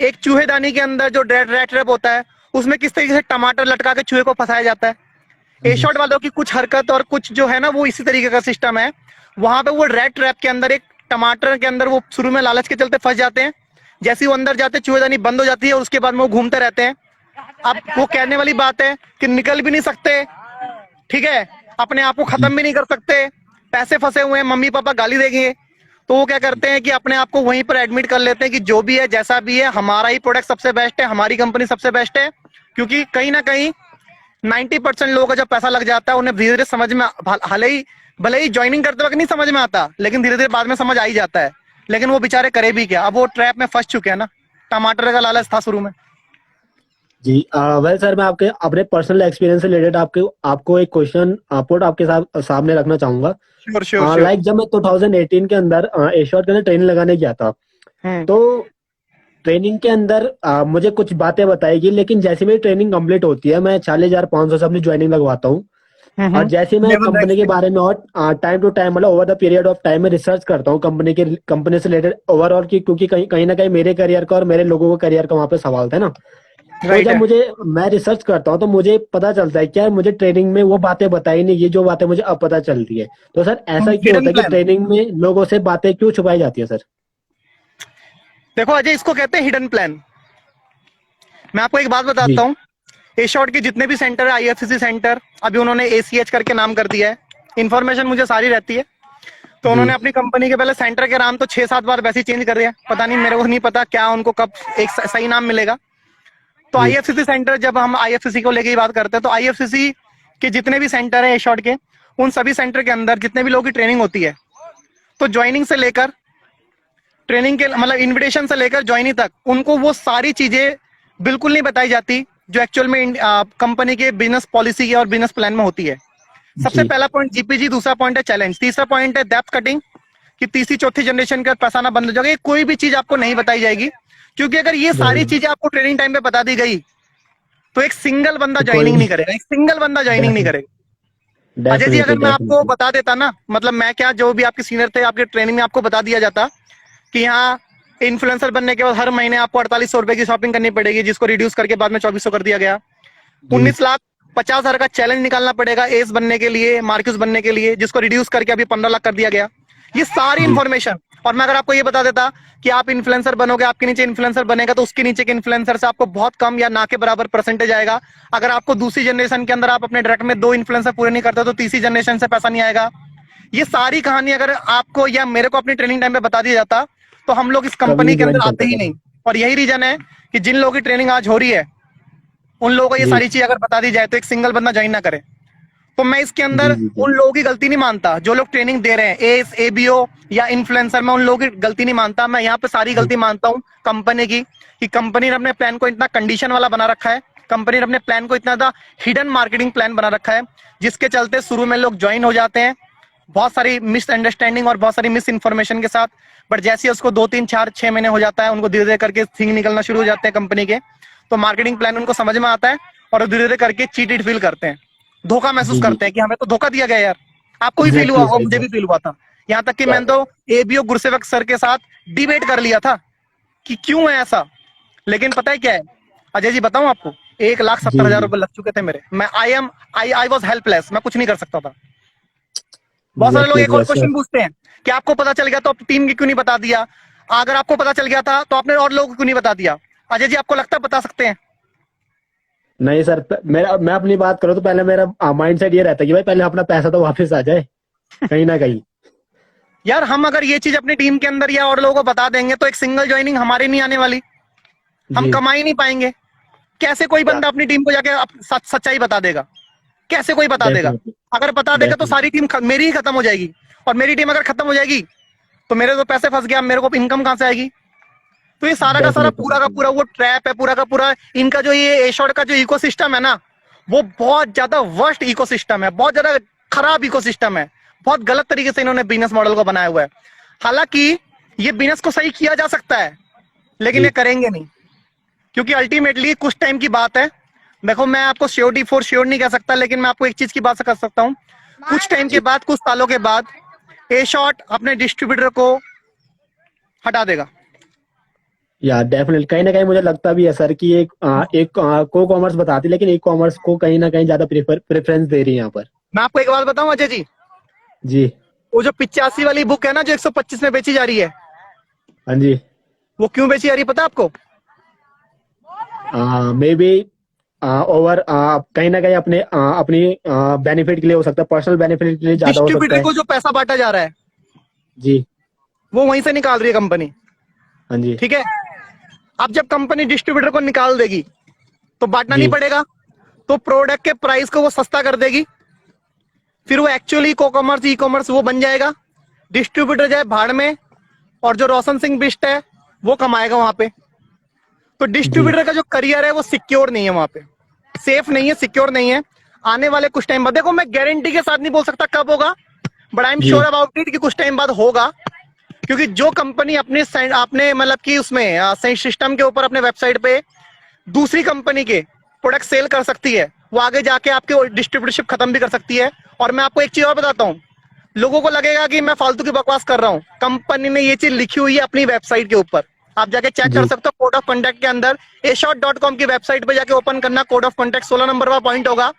एक चूहेदानी के अंदर जो रेड ट्रैप होता है, उसमें किस तरीके से टमाटर लटका के चूहे को फंसाया जाता है, ए जी शॉट वालों की कुछ हरकत और कुछ जो है ना वो इसी तरीके का सिस्टम है। वहां पे वो रेड ट्रैप के अंदर एक टमाटर के अंदर वो शुरू में लालच के चलते फंस जाते हैं, जैसे ही वो अंदर जाते चूहेदानी बंद हो जाती है, उसके बाद में वो घूमते रहते हैं। अब वो कहने वाली बात है कि निकल भी नहीं सकते, ठीक है, अपने आप को जी खत्म भी नहीं कर सकते, पैसे फंसे हुए हैं, मम्मी पापा गाली देंगे, तो वो क्या करते हैं कि अपने आप को वहीं पर एडमिट कर लेते हैं कि जो भी है जैसा भी है हमारा ही प्रोडक्ट सबसे बेस्ट है, हमारी कंपनी सबसे बेस्ट है। क्योंकि कहीं ना कहीं 90% लोगों का जब पैसा लग जाता है उन्हें धीरे धीरे समझ में, भले ही ज्वाइनिंग करते वक्त नहीं समझ में आता, लेकिन धीरे धीरे बाद में समझ आ ही जाता है। लेकिन वो बेचारे करे भी क्या, अब वो ट्रैप में फंस चुके हैं ना, टमाटर का लालच था शुरू में। जी। वेल सर, मैं आपके अपने पर्सनल एक्सपीरियंस से रिलेटेड आपको आपको एक क्वेश्चन पुट आपके सामने रखना चाहूंगा। Sure sure sure. लाइक जब मैं 2018 के अंदर एश्योर्ड के अंदर ट्रेनिंग लगाने गया था, हम्म। तो ट्रेनिंग के अंदर मुझे कुछ बातें बताएगी, लेकिन जैसे मेरी ट्रेनिंग कंप्लीट होती है मैं 40,500 से अपनी ज्वाइनिंग लगवाता हूँ। और जैसे मैं लेवल कंपनी के नेक्स्ट। बारे में और टाइम टू टाइम मतलब over the period of time में रिसर्च करता हूँ कंपनी से रिलेटेड ओवरऑल की, क्योंकि कहीं कहीं ना कहीं मेरे करियर का और मेरे लोगों का करियर का वहाँ पे सवाल था ना। तो राइट जब है। मुझे मैं रिसर्च करता हूँ तो मुझे पता चलता है क्या मुझे ट्रेनिंग में वो बातें बताई नहीं, ये जो बातें मुझे अब पता चल रही है। तो सर ऐसा क्यों हिडन होता है कि प्लान। ट्रेनिंग में लोगों से बातें क्यों छुपाई जाती है सर? देखो अजय, इसको कहते हैं हिडन प्लान। मैं आपको एक बात जी बताता हूँ, ए शॉर्ट के जितने भी सेंटर है, आईएफसीसी सेंटर, अभी उन्होंने एसीएच करके नाम कर दिया है, इन्फॉर्मेशन मुझे सारी रहती है। तो जी उन्होंने अपनी कंपनी के पहले सेंटर के नाम तो 6-7 बार वैसे ही चेंज कर दिया, पता नहीं, मेरे को नहीं पता क्या उनको कब एक सही नाम मिलेगा। तो जी आईएफसीसी सेंटर, जब हम आईएफसीसी को लेके ही बात करते हैं, तो आईएफसीसी के जितने भी सेंटर है ए शॉर्ट के, उन सभी सेंटर के अंदर जितने भी लोगों की ट्रेनिंग होती है, तो ज्वाइनिंग से लेकर ट्रेनिंग के मतलब इनविटेशन से लेकर ज्वाइनिंग तक उनको वो सारी चीजें बिल्कुल नहीं बताई जाती जो एक्चुअल में कंपनी के बिजनेस पॉलिसी और बिजनेस प्लान में होती है। सबसे जी पहला पॉइंट जीपीजी, दूसरा पॉइंट है चैलेंज, तीसरा पॉइंट है डेप्थ कटिंग कि तीसरी चौथी जनरेशन का पैसाना बंद हो जाएगा। ये कोई भी चीज आपको नहीं बताई जाएगी, क्योंकि अगर ये सारी जरूर। चीजें आपको ट्रेनिंग टाइम पे बता दी गई तो एक सिंगल बंदा तो कोई ज्वाइनिंग नहीं करेगा, एक सिंगल बंदा ज्वाइनिंग नहीं करेगा। अजय जी, डेफिनेटली अगर मैं आपको डेफिनेटली। बता देता ना, मतलब मैं क्या, जो भी आपके सीनियर थे आपके ट्रेनिंग में आपको बता दिया जाता कि यहाँ इन्फ्लुएंसर बनने के बाद हर महीने आपको 4800 रुपए की शॉपिंग करनी पड़ेगी, जिसको रिड्यूस करके बाद में 2400 कर दिया गया। जी 19,50,000 का चैलेंज निकालना पड़ेगा एस बनने के लिए, मार्क्यूस बनने के लिए, जिसको रिड्यूस करके अभी 15 लाख कर दिया गया। ये सारी जी इंफॉर्मेशन। और मैं अगर आपको ये बता देता कि आप इन्फ्लुएंसर बनोगे, आपके नीचे इन्फ्लुएंसर बनेगा, तो उसके नीचे के इन्फ्लुएंसर से आपको बहुत कम या ना के बराबर परसेंटेज आएगा। अगर आपको दूसरी जनरेशन के अंदर आप अपने डायरेक्ट में 2 इन्फ्लुएंसर पूरे नहीं करते तो तीसरी जनरेशन से पैसा नहीं आएगा। ये सारी कहानी अगर आपको या मेरे को अपनी ट्रेनिंग टाइम पे बता दिया जाता तो हम लोग इस कभी कंपनी के ज्वाइन अंदर आते करता ही था। नहीं। और यही रीजन है कि जिन लोगों की ट्रेनिंग आज हो रही है उन लोगों को ये जी सारी चीज अगर बता दी जाए तो एक सिंगल बंदा ज्वाइन ना करे। तो मैं इसके जी अंदर जी जी उन लोगों की गलती नहीं मानता जो लोग ट्रेनिंग दे रहे हैं, एस एबीओ या इन्फ्लुएंसर, मैं उन लोगों की गलती नहीं मानता। मैं यहाँ पे सारी जी गलती मानता हूँ कंपनी की, कि कंपनी ने अपने प्लान को इतना कंडीशन वाला बना रखा है, कंपनी ने अपने प्लान को इतना ज्यादा हिडन मार्केटिंग प्लान बना रखा है, जिसके चलते शुरू में लोग ज्वाइन हो जाते हैं बहुत सारी मिसअंडरस्टैंडिंग और बहुत सारी मिस इन्फॉर्मेशन के साथ। बट जैसे ही उसको 2 3 4 6 महीने हो जाता है, उनको धीरे धीरे करके थिंग निकलना शुरू हो जाते हैं कंपनी के, तो मार्केटिंग प्लान उनको समझ में आता है और धीरे धीरे करके चीटेड फील करते हैं, धोखा महसूस जी जी करते हैं कि हमें तो धोखा दिया गया यार। आपको भी फील हुआ एग्जैक्टली होगा, सही मुझे बात। भी फील हुआ था। यहाँ तक कि मैंने तो एबीओ गुरसेवक सर के साथ डिबेट कर लिया था कि क्यों है ऐसा। लेकिन पता है क्या है अजय जी, बताऊं आपको, 1,70,000 जी रुपए लग चुके थे मेरे। मैं आई वॉज हेल्पलेस, मैं कुछ नहीं कर सकता था। बहुत सारे लोग एग्जैक्टली एक और सर। क्वेश्चन पूछते हैं कि आपको पता चल गया तो टीम की क्यों नहीं बता दिया, अगर आपको पता चल गया था तो आपने और लोगों को क्यों नहीं बता दिया। अजय जी, आपको लगता है बता सकते हैं? नहीं सर, मेरा मैं अपनी बात करूँ तो पहले मेरा माइंड सेट ये रहता है कि भाई पहले अपना पैसा तो वापस आ जाए कहीं ना कहीं। यार हम अगर ये चीज अपनी टीम के अंदर या और लोगों को बता देंगे तो एक सिंगल ज्वाइनिंग हमारे नहीं आने वाली, हम जी कमा ही नहीं पाएंगे। कैसे कोई बंदा अपनी टीम को जाके सच्चाई बता देगा? कैसे कोई बता देगा? डेफिनेटली अगर बता देगा तो डेफिनेटली सारी टीम मेरी ही खत्म हो जाएगी, और मेरी टीम अगर खत्म हो जाएगी तो मेरे तो पैसे फंस गया, मेरे को इनकम कहां से आएगी? तो ये सारा का सारा पूरा का डेफिनेटली पूरा वो ट्रैप है, पूरा का पूरा इनका जो ये एशॉर्ट का जो इकोसिस्टम है ना, वो बहुत ज्यादा वर्स्ट इकोसिस्टम है, बहुत ज्यादा खराब इकोसिस्टम है। बहुत गलत तरीके से इन्होंने बिजनेस मॉडल को बनाया हुआ है। हालांकि ये बिजनेस को सही किया जा सकता है, लेकिन ये जी करेंगे नहीं, क्योंकि अल्टीमेटली कुछ टाइम की बात है। देखो, मैं आपको श्योरिटी फॉर श्योर नहीं कह सकता, लेकिन मैं आपको एक चीज की बात कर सकता हूँ, कुछ टाइम के जी बाद, कुछ सालों के बाद ए शॉट अपने डिस्ट्रीब्यूटर को हटा देगा। या डेफिनेटली कहीं ना कहीं मुझे लगता भी है सर कि एक को कॉमर्स बताती लेकिन ई कॉमर्स को कहीं ना कहीं ज्यादा प्रेफरेंस दे रही है यहाँ पर। मैं आपको एक बात बताऊं अजय जी, जी वो जो 85 वाली बुक है ना जो 125 में बेची जा रही है, हाँ जी। वो क्यों बेची जा रही है पता है आपको? मे बी ओवर कहीं ना कहीं अपनी बेनिफिट के लिए हो सकता है, पर्सनल बेनिफिट के लिए ज्यादा हो सकता डिस्ट्रीब्यूटर है। को जो पैसा बांटा जा रहा है जी वो वहीं से निकाल रही है कंपनी। हाँ जी। ठीक है, अब जब कंपनी डिस्ट्रीब्यूटर को निकाल देगी तो बांटना जी नहीं पड़ेगा, तो प्रोडक्ट के प्राइस को वो सस्ता कर देगी, फिर वो एक्चुअली कॉमर्स ई कॉमर्स वो बन जाएगा। डिस्ट्रीब्यूटर जाए भाड़ में, और जो रोशन सिंह बिष्ट है वो कमाएगा वहां पे। तो जी डिस्ट्रीब्यूटर का जो करियर है वो सिक्योर नहीं है वहां पे, सेफ नहीं है, सिक्योर नहीं है। आने वाले कुछ टाइम बाद, देखो मैं गारंटी के साथ नहीं बोल सकता कब होगा, बट आई एम जी श्योर अबाउट इट कि कुछ टाइम बाद होगा। क्योंकि जो कंपनी अपने मतलब कि उसमें सिस्टम के ऊपर अपने वेबसाइट पे दूसरी कंपनी के प्रोडक्ट सेल कर सकती है, वो आगे जाके आपके डिस्ट्रीब्यूटरशिप खत्म भी कर सकती है। और मैं आपको एक चीज और बताता हूँ, लोगों को लगेगा कि मैं फालतू की बकवास कर रहा हूँ, कंपनी ने ये चीज लिखी हुई है अपनी वेबसाइट के ऊपर, आप जाके चेक कर जी सकते हो। कोड ऑफ कॉन्टैक्ट के अंदर ashot.com की वेबसाइट पे जाके ओपन करना, कोड ऑफ कॉन्टैक्ट 16 नंबर का पॉइंट होगा,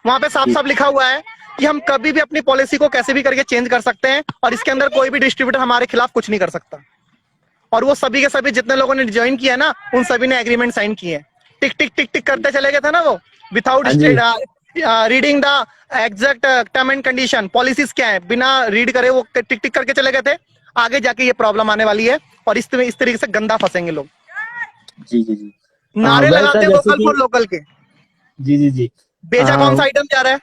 वहां पे साफ जी साफ लिखा हुआ है कि हम कभी भी अपनी पॉलिसी को कैसे भी करके चेंज कर सकते हैं, और इसके अंदर कोई भी डिस्ट्रीब्यूटर हमारे खिलाफ कुछ नहीं कर सकता। और वो सभी के सभी जितने लोगों ने ज्वाइन किया ना, उन सभी ने एग्रीमेंट साइन किए। टिक टिक टिक टिक करते चले गए थे ना वो, विदाउट हाँ जी reading the exact term and condition, policies क्या है, बिना रीड करे वो टिक टिक करके चले गए थे। आगे जाके ये प्रॉब्लम आने वाली है, और इस तरीके से गंदा फंसेंगे लोग। जी जी जी नारे वेल सर लगाते जैसे वोकल कि फॉर लोकल के, जी जी जी बेचा कौन सा आइटम जा रहा है?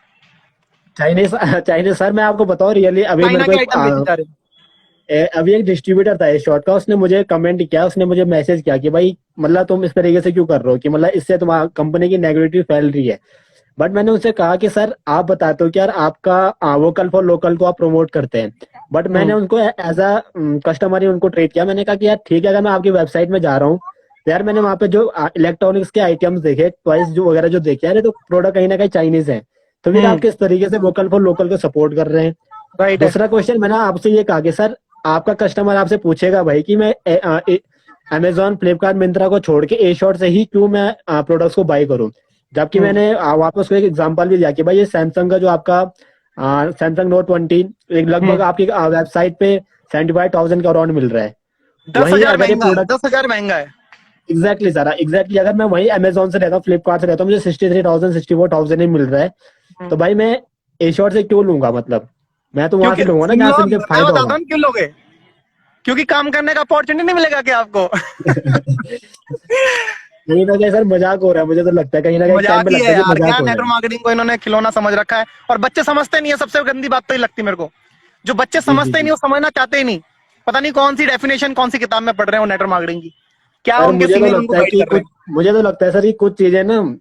चाइनीज चाइनीज सर मैं आपको बताऊं रियली अभी चाइना मेरे को के आइटम बेचे जा रहे हैं। अभी एक डिस्ट्रीब्यूटर था इस शॉट का, उसने मुझे कमेंट किया, उसने मुझे मैसेज किया कि भाई मतलब तुम इस तरीके से क्यों कर रहे हो, कि मतलब इससे तुम्हारा कंपनी की नेगेटिविटी फैल रही है। बट मैंने उनसे कहा कि सर आप बताते हो कि यार आपका वोकल फॉर लोकल को आप प्रमोट करते हैं, बट मैंने हम्म। उनको एज अ कस्टमर ही उनको ट्रीट किया। मैंने कहा कि यार ठीक है, अगर मैं आपकी वेबसाइट में जा रहा हूँ तो यार मैंने वहां पे जो इलेक्ट्रॉनिक्स के आइटम्स देखे, टॉयज जो वगैरह जो देखे, यार ये तो प्रोडक्ट कहीं ना कहीं चाइनीज है, तो फिर आप हम्म। किस तरीके से वोकल फॉर लोकल को सपोर्ट कर रहे हैं। राइट है। दूसरा क्वेश्चन मैंने आपसे ये कहा कि सर आपका कस्टमर आपसे पूछेगा भाई कि मैं अमेजोन फ्लिपकार्ट मिंत्रा को छोड़ के ए शॉट से ही क्यों मैं प्रोडक्ट्स को बाई करूं, जबकि हम्म। मैंने वापस को एक एग्जांपल भी दिया कि भाई ये सैमसंग का जो आपका सैमसंग नोट 20 एक लगभग हम्म। आपकी वेबसाइट पे 75,000 के अराउंड मिल रहा है। दस वही हजार अगर ये महंगा है, प्रोडक्ट 10,000 महंगा है। एग्जैक्टली सर, एग्जैक्टली अगर मैं वही अमेजोन से रहता हूँ, फ्लिपकार्ट से रहता हूँ, मुझे 63,000 64,000 ही मिल रहा है, हम्म। तो भाई मैं ए शॉट से क्यों लूंगा, मतलब मैं तो वहां क्योंकि से लूंगा ना सुन जहाँ लो, से मुझे मैं फायदा बताता होगा। हूँ क्यों लोगे। क्योंकि काम करने का अपॉर्चुनिटी नहीं मिलेगा क्या आपको? कहीं ना कहीं सर मजाक हो रहा है, मुझे तो लगता है कहीं ना कहीं एक टाइम मजाक पे ही लगता है है कि यार, मजाक क्या हो रहा नेटवर्क है। मार्केटिंग को इन्होंने खिलौना समझ रखा है, और बच्चे समझते नहीं है। सबसे गंदी बात तो ये लगती है मेरे को, जो बच्चे जी जी समझते ही जी। नहीं, वो समझना चाहते ही नहीं। पता नहीं कौन सी डेफिनेशन, कौन सी किताब में पढ़ रहे हो नेटवर्क मार्केटिंग की, क्या सर उनके मुझे तो सीनियर उनको लगता है गाइड कि कर रहे कुछ हैं। मुझे तो लगता है सर कि कुछ चीजें ना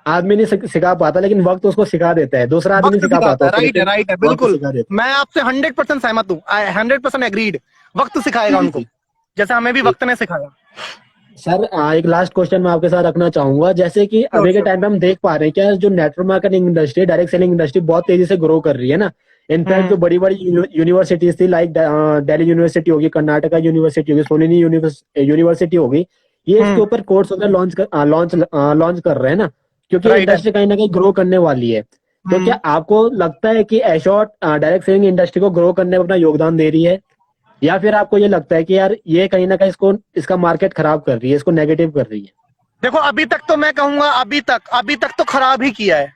आदमी नहीं सिखा पाता, लेकिन वक्त उसको सिखा देता है, दूसरा आदमी नहीं वक्त सिखा पाता सिखाता है, उसको, राइट है, लेकिन राइट है, वक्त बिल्कुल। सिखा देता है। मैं आपसे 100% सहमत हूँ, आई 100% एग्रीड। वक्त सिखाएगा जी उनको, जी जैसे हमें भी जी। वक्त ने सिखाया। सर एक लास्ट क्वेश्चन मैं आपके साथ रखना चाहूंगा, जैसे कि श्योर अभी के श्योर। टाइम पे हम देख पा रहे हैं क्या, जो network marketing industry, direct selling industry बहुत तेजी से ग्रो कर रही है ना। इनफैक्ट हम्म। जो बड़ी बड़ी यूनिवर्सिटीज थी, लाइक दिल्ली यूनिवर्सिटी होगी, कर्नाटका यूनिवर्सिटी होगी, सोनिनी यूनिवर्सिटी होगी, ये इसके हम्म। ऊपर कोर्स वगैरह लॉन्च कर रहे हैं ना, क्योंकि राइट है। इंडस्ट्री कहीं ना कहीं ग्रो करने वाली है। तो क्या हम्म। आपको लगता है कि एशॉर्ट डायरेक्ट सेलिंग इंडस्ट्री को ग्रो करने में अपना योगदान दे रही है, या फिर आपको ये लगता है कि यार ये कहीं ना कहीं इसको इसका मार्केट खराब कर रही है, इसको नेगेटिव कर रही है? देखो, अभी तक तो मैं कहूंगा, अभी तक तो खराब ही किया है।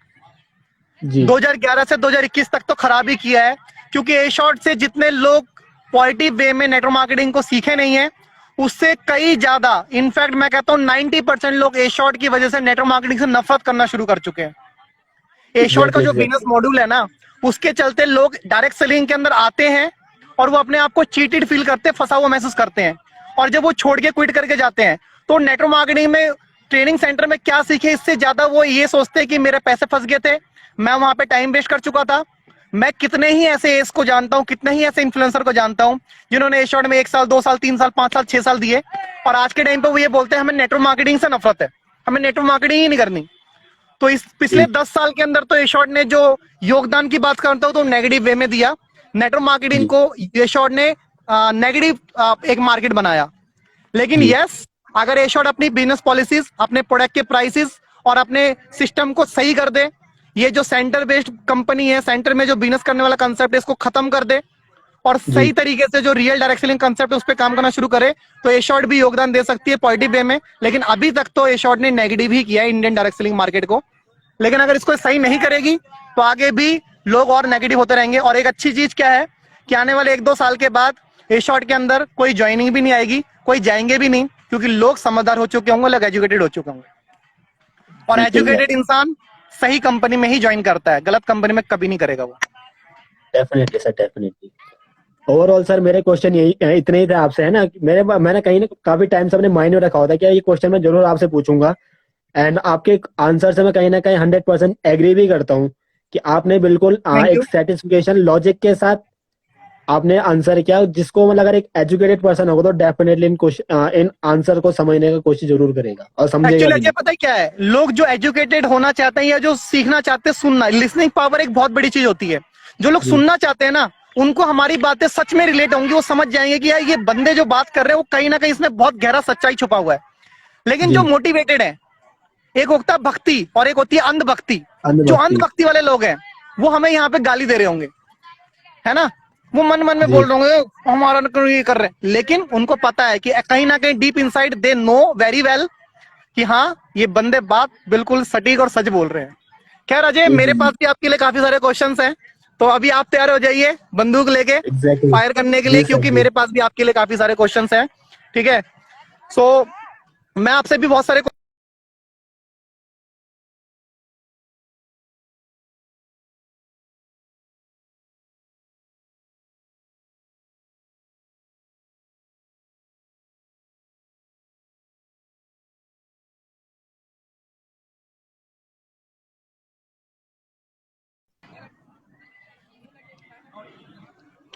जी 2011 से 2021 तक तो खराब ही किया है, क्योंकि ए शॉर्ट से जितने लोग पॉजिटिव वे में नेटवर्क मार्केटिंग को सीखे नहीं है, उससे कई ज्यादा, इनफैक्ट मैं कहता हूं 90% लोग ए शॉर्ट की वजह से नेटवर्क मार्केटिंग से नफरत करना शुरू कर चुके हैं। ए शॉर्ट का एग्जैक्टली जो बिजनेस एग्जैक्टली। मॉड्यूल है ना, उसके चलते लोग डायरेक्ट सेलिंग के अंदर आते हैं, और वो अपने आप को चीटेड फील करते हैं, फंसा हुआ महसूस करते हैं। और जब वो छोड़ के क्विट करके जाते हैं, तो नेटवर्क मार्केटिंग में ट्रेनिंग सेंटर में क्या सीखे, इससे ज्यादा वो ये सोचते हैं कि मेरे पैसे फंस गए थे, मैं वहां पे टाइम वेस्ट कर चुका था। मैं कितने ही ऐसे एस को जानता हूं, कितने ही ऐसे इन्फ्लुएंसर को जानता हूं, जिन्होंने ए शॉर्ट में 1 साल 2 साल 3 साल 5 साल 6 साल दिए, और आज के टाइम पे वो ये बोलते हैं हमें नेटवर्क मार्केटिंग से नफरत है, हमें नेटवर्क मार्केटिंग ही नहीं करनी। तो इस पिछले जी 10 साल के अंदर तो एशॉर्ट ने जो योगदान की बात करता हूं तो नेगेटिव वे में दिया। नेटवर्क मार्केटिंग जी को एशॉर्ट ने नेगेटिव एक मार्केट बनाया। लेकिन जी यस, अगर एशॉर्ट अपनी बिजनेस पॉलिसीज, अपने प्रोडक्ट के प्राइसेस और अपने सिस्टम को सही कर दे, ये जो सेंटर बेस्ड कंपनी है, सेंटर में जो बिजनेस करने वाला कंसेप्ट है, इसको खत्म कर दे, और जी सही तरीके से जो रियल डायरेक्ट सेलिंग कंसेप्ट है उस पर काम करना शुरू करे, तो ए शॉर्ट भी योगदान दे सकती है पॉजिटिव वे में। लेकिन अभी तक तो ए शॉर्ट ने नेगेटिव ही किया है इंडियन डायरेक्ट सेलिंग मार्केट को। लेकिन अगर इसको सही नहीं करेगी, तो आगे भी लोग और नेगेटिव होते रहेंगे। और एक अच्छी चीज क्या है कि आने वाले 1-2 साल के बाद ए शॉर्ट के अंदर कोई ज्वाइनिंग भी नहीं आएगी, कोई जाएंगे भी नहीं, क्योंकि लोग समझदार हो चुके होंगे, लोग एजुकेटेड हो चुके होंगे। और जी सही है। एजुकेटेड इंसान सही कंपनी में ही ज्वाइन करता है, गलत कंपनी में कभी नहीं करेगा वो। Definitely sir, definitely. Overall sir मेरे क्वेश्चन यही इतने ही थे आपसे, है ना, मैंने कहीं ना काफी टाइम से अपने माइंड में रखा होता है कि ये क्वेश्चन मैं जरूर आपसे पूछूंगा, एंड आपके आंसर से मैं कहीं ना कहीं 100% एग्री भी करता हूँ कि आपने बिल्कुल थैंक एक यू। सेटिस्फिकेशन लॉजिक के साथ आपने आंसर किया, जिसको मतलब अगर एक एजुकेटेड पर्सन होगा तो डेफिनेटली इन आंसर को समझने का कोशिश जरूर करेगा और समझेगा एक्चुअली भी ये नहीं। पता है क्या है, लोग जो एजुकेटेड होना चाहते हैं या जो सीखना चाहते हैं, सुनना, लिसनिंग पावर एक बहुत बड़ी चीज होती है। जो लोग जी सुनना चाहते हैं ना, उनको हमारी बातें सच में रिलेट होंगी, वो समझ जाएंगे कि यार ये बंदे जो बात कर रहे हैं वो कहीं ना कहीं इसमें बहुत गहरा सच्चाई छुपा हुआ है। लेकिन जो जी। मोटिवेटेड है, एक होता है भक्ति और एक होती है अंधभक्ति। जो अंधभक्ति। अंधभक्ति वाले लोग हैं, वो हमें यहाँ पे गाली दे रहे होंगे, है ना, वो मन मन में जी बोल रहे होंगे हमारा ये कर रहे हैं, लेकिन उनको पता है कि कहीं ना कहीं deep inside they know very well कि हाँ, ये बंदे बात बिल्कुल सटीक और सच बोल रहे हैं। खैर अजय, जी मेरे जी पास जी। भी आपके लिए काफी सारे क्वेश्चंस हैं, तो अभी आप तैयार हो जाइए बंदूक लेके एग्जैक्टली। फायर करने के लिए, जी सर क्योंकि जी। मेरे पास भी आपके लिए काफी सारे क्वेश्चंस हैं। ठीक है, सो मैं आपसे भी बहुत सारे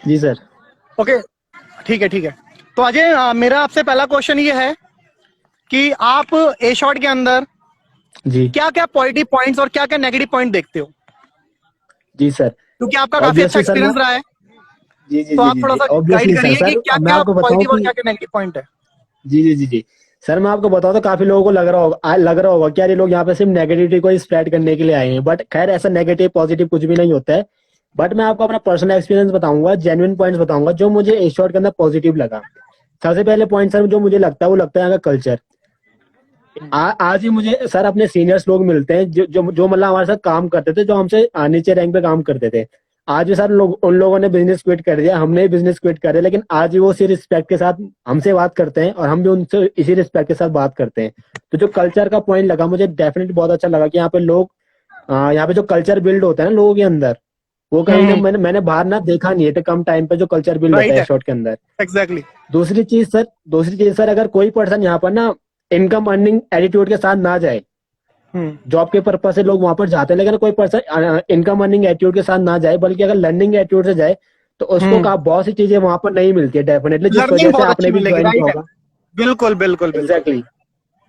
जी सर। ओके, ठीक है ठीक है। तो अजय, मेरा आपसे पहला क्वेश्चन ये है कि आप ए शॉट के अंदर जी क्या क्या पॉजिटिव पॉइंट्स और क्या क्या नेगेटिव पॉइंट देखते हो, जी सर। क्योंकि आपका काफी अच्छा ऑब्वियसली सर मैं, एक्सपीरियंस रहा है। जी जी तो जी आप जी थोड़ा जी सा गाइड ऑब्वियसली सर। करिए कि सर क्या मैं क्या आपको बताऊं पॉजिटिव और कि, क्या क्या नेगेटिव पॉइंट है। जी जी जी जी सर मैं आपको बताऊं तो काफी लोगों को लग रहा होगा कि यार ये लोग यहाँ पे सिर्फ नेगेटिविटी को स्प्रेड करने के लिए आए हैं, बट खैर ऐसा नेगेटिव पॉजिटिव कुछ भी नहीं होता है। बट मैं आपको अपना पर्सनल एक्सपीरियंस बताऊंगा, जेन्युइन पॉइंट्स बताऊंगा जो मुझे ए शॉट के अंदर पॉजिटिव लगा। सबसे पहले पॉइंट सर जो मुझे लगता है वो लगता है यहाँ का कल्चर। आज ही मुझे सर अपने सीनियर्स लोग मिलते हैं जो जो जो मतलब हमारे साथ काम करते थे, जो हमसे नीचे रैंक पे काम करते थे। आज भी सर लोग, उन लोगों ने बिजनेस क्विट कर दिया, हमने भी बिजनेस क्विट कर दिया, लेकिन आज भी वो इसी रिस्पेक्ट के साथ हमसे बात करते हैं और हम भी उनसे इसी रिस्पेक्ट के साथ बात करते हैं। तो जो कल्चर का पॉइंट लगा मुझे डेफिनेटली बहुत अच्छा लगा कि यहाँ पे लोग, यहाँ पे जो कल्चर बिल्ड होता है ना लोगों के अंदर, वो कहीं ना मैंने बाहर ना देखा नहीं है, तो कम टाइम पे जो कल्चर बिल्ड होता राइट है है, शॉर्ट के अंदर। एग्जैक्टली। दूसरी चीज सर अगर कोई पर्सन यहाँ पर ना इनकम अर्निंग एटीट्यूड के साथ ना जाए, हम्म जॉब के पर्पज से लोग वहां पर जाते हैं, लेकिन कोई पर्सन इनकम अर्निंग एटीट्यूड के साथ ना जाए, बल्कि अगर लर्निंग एटीट्यूड से जाए, तो उसको हम्म बहुत सी चीजें वहां पर नहीं मिलती है डेफिनेटली, जिस लर्निंग वजह से बहुत अच्छी आपने भी मिलेगी, ज्वाइन किया राइट है। होगा। बिल्कुल बिल्कुल बिल्कुल। एग्जैक्टली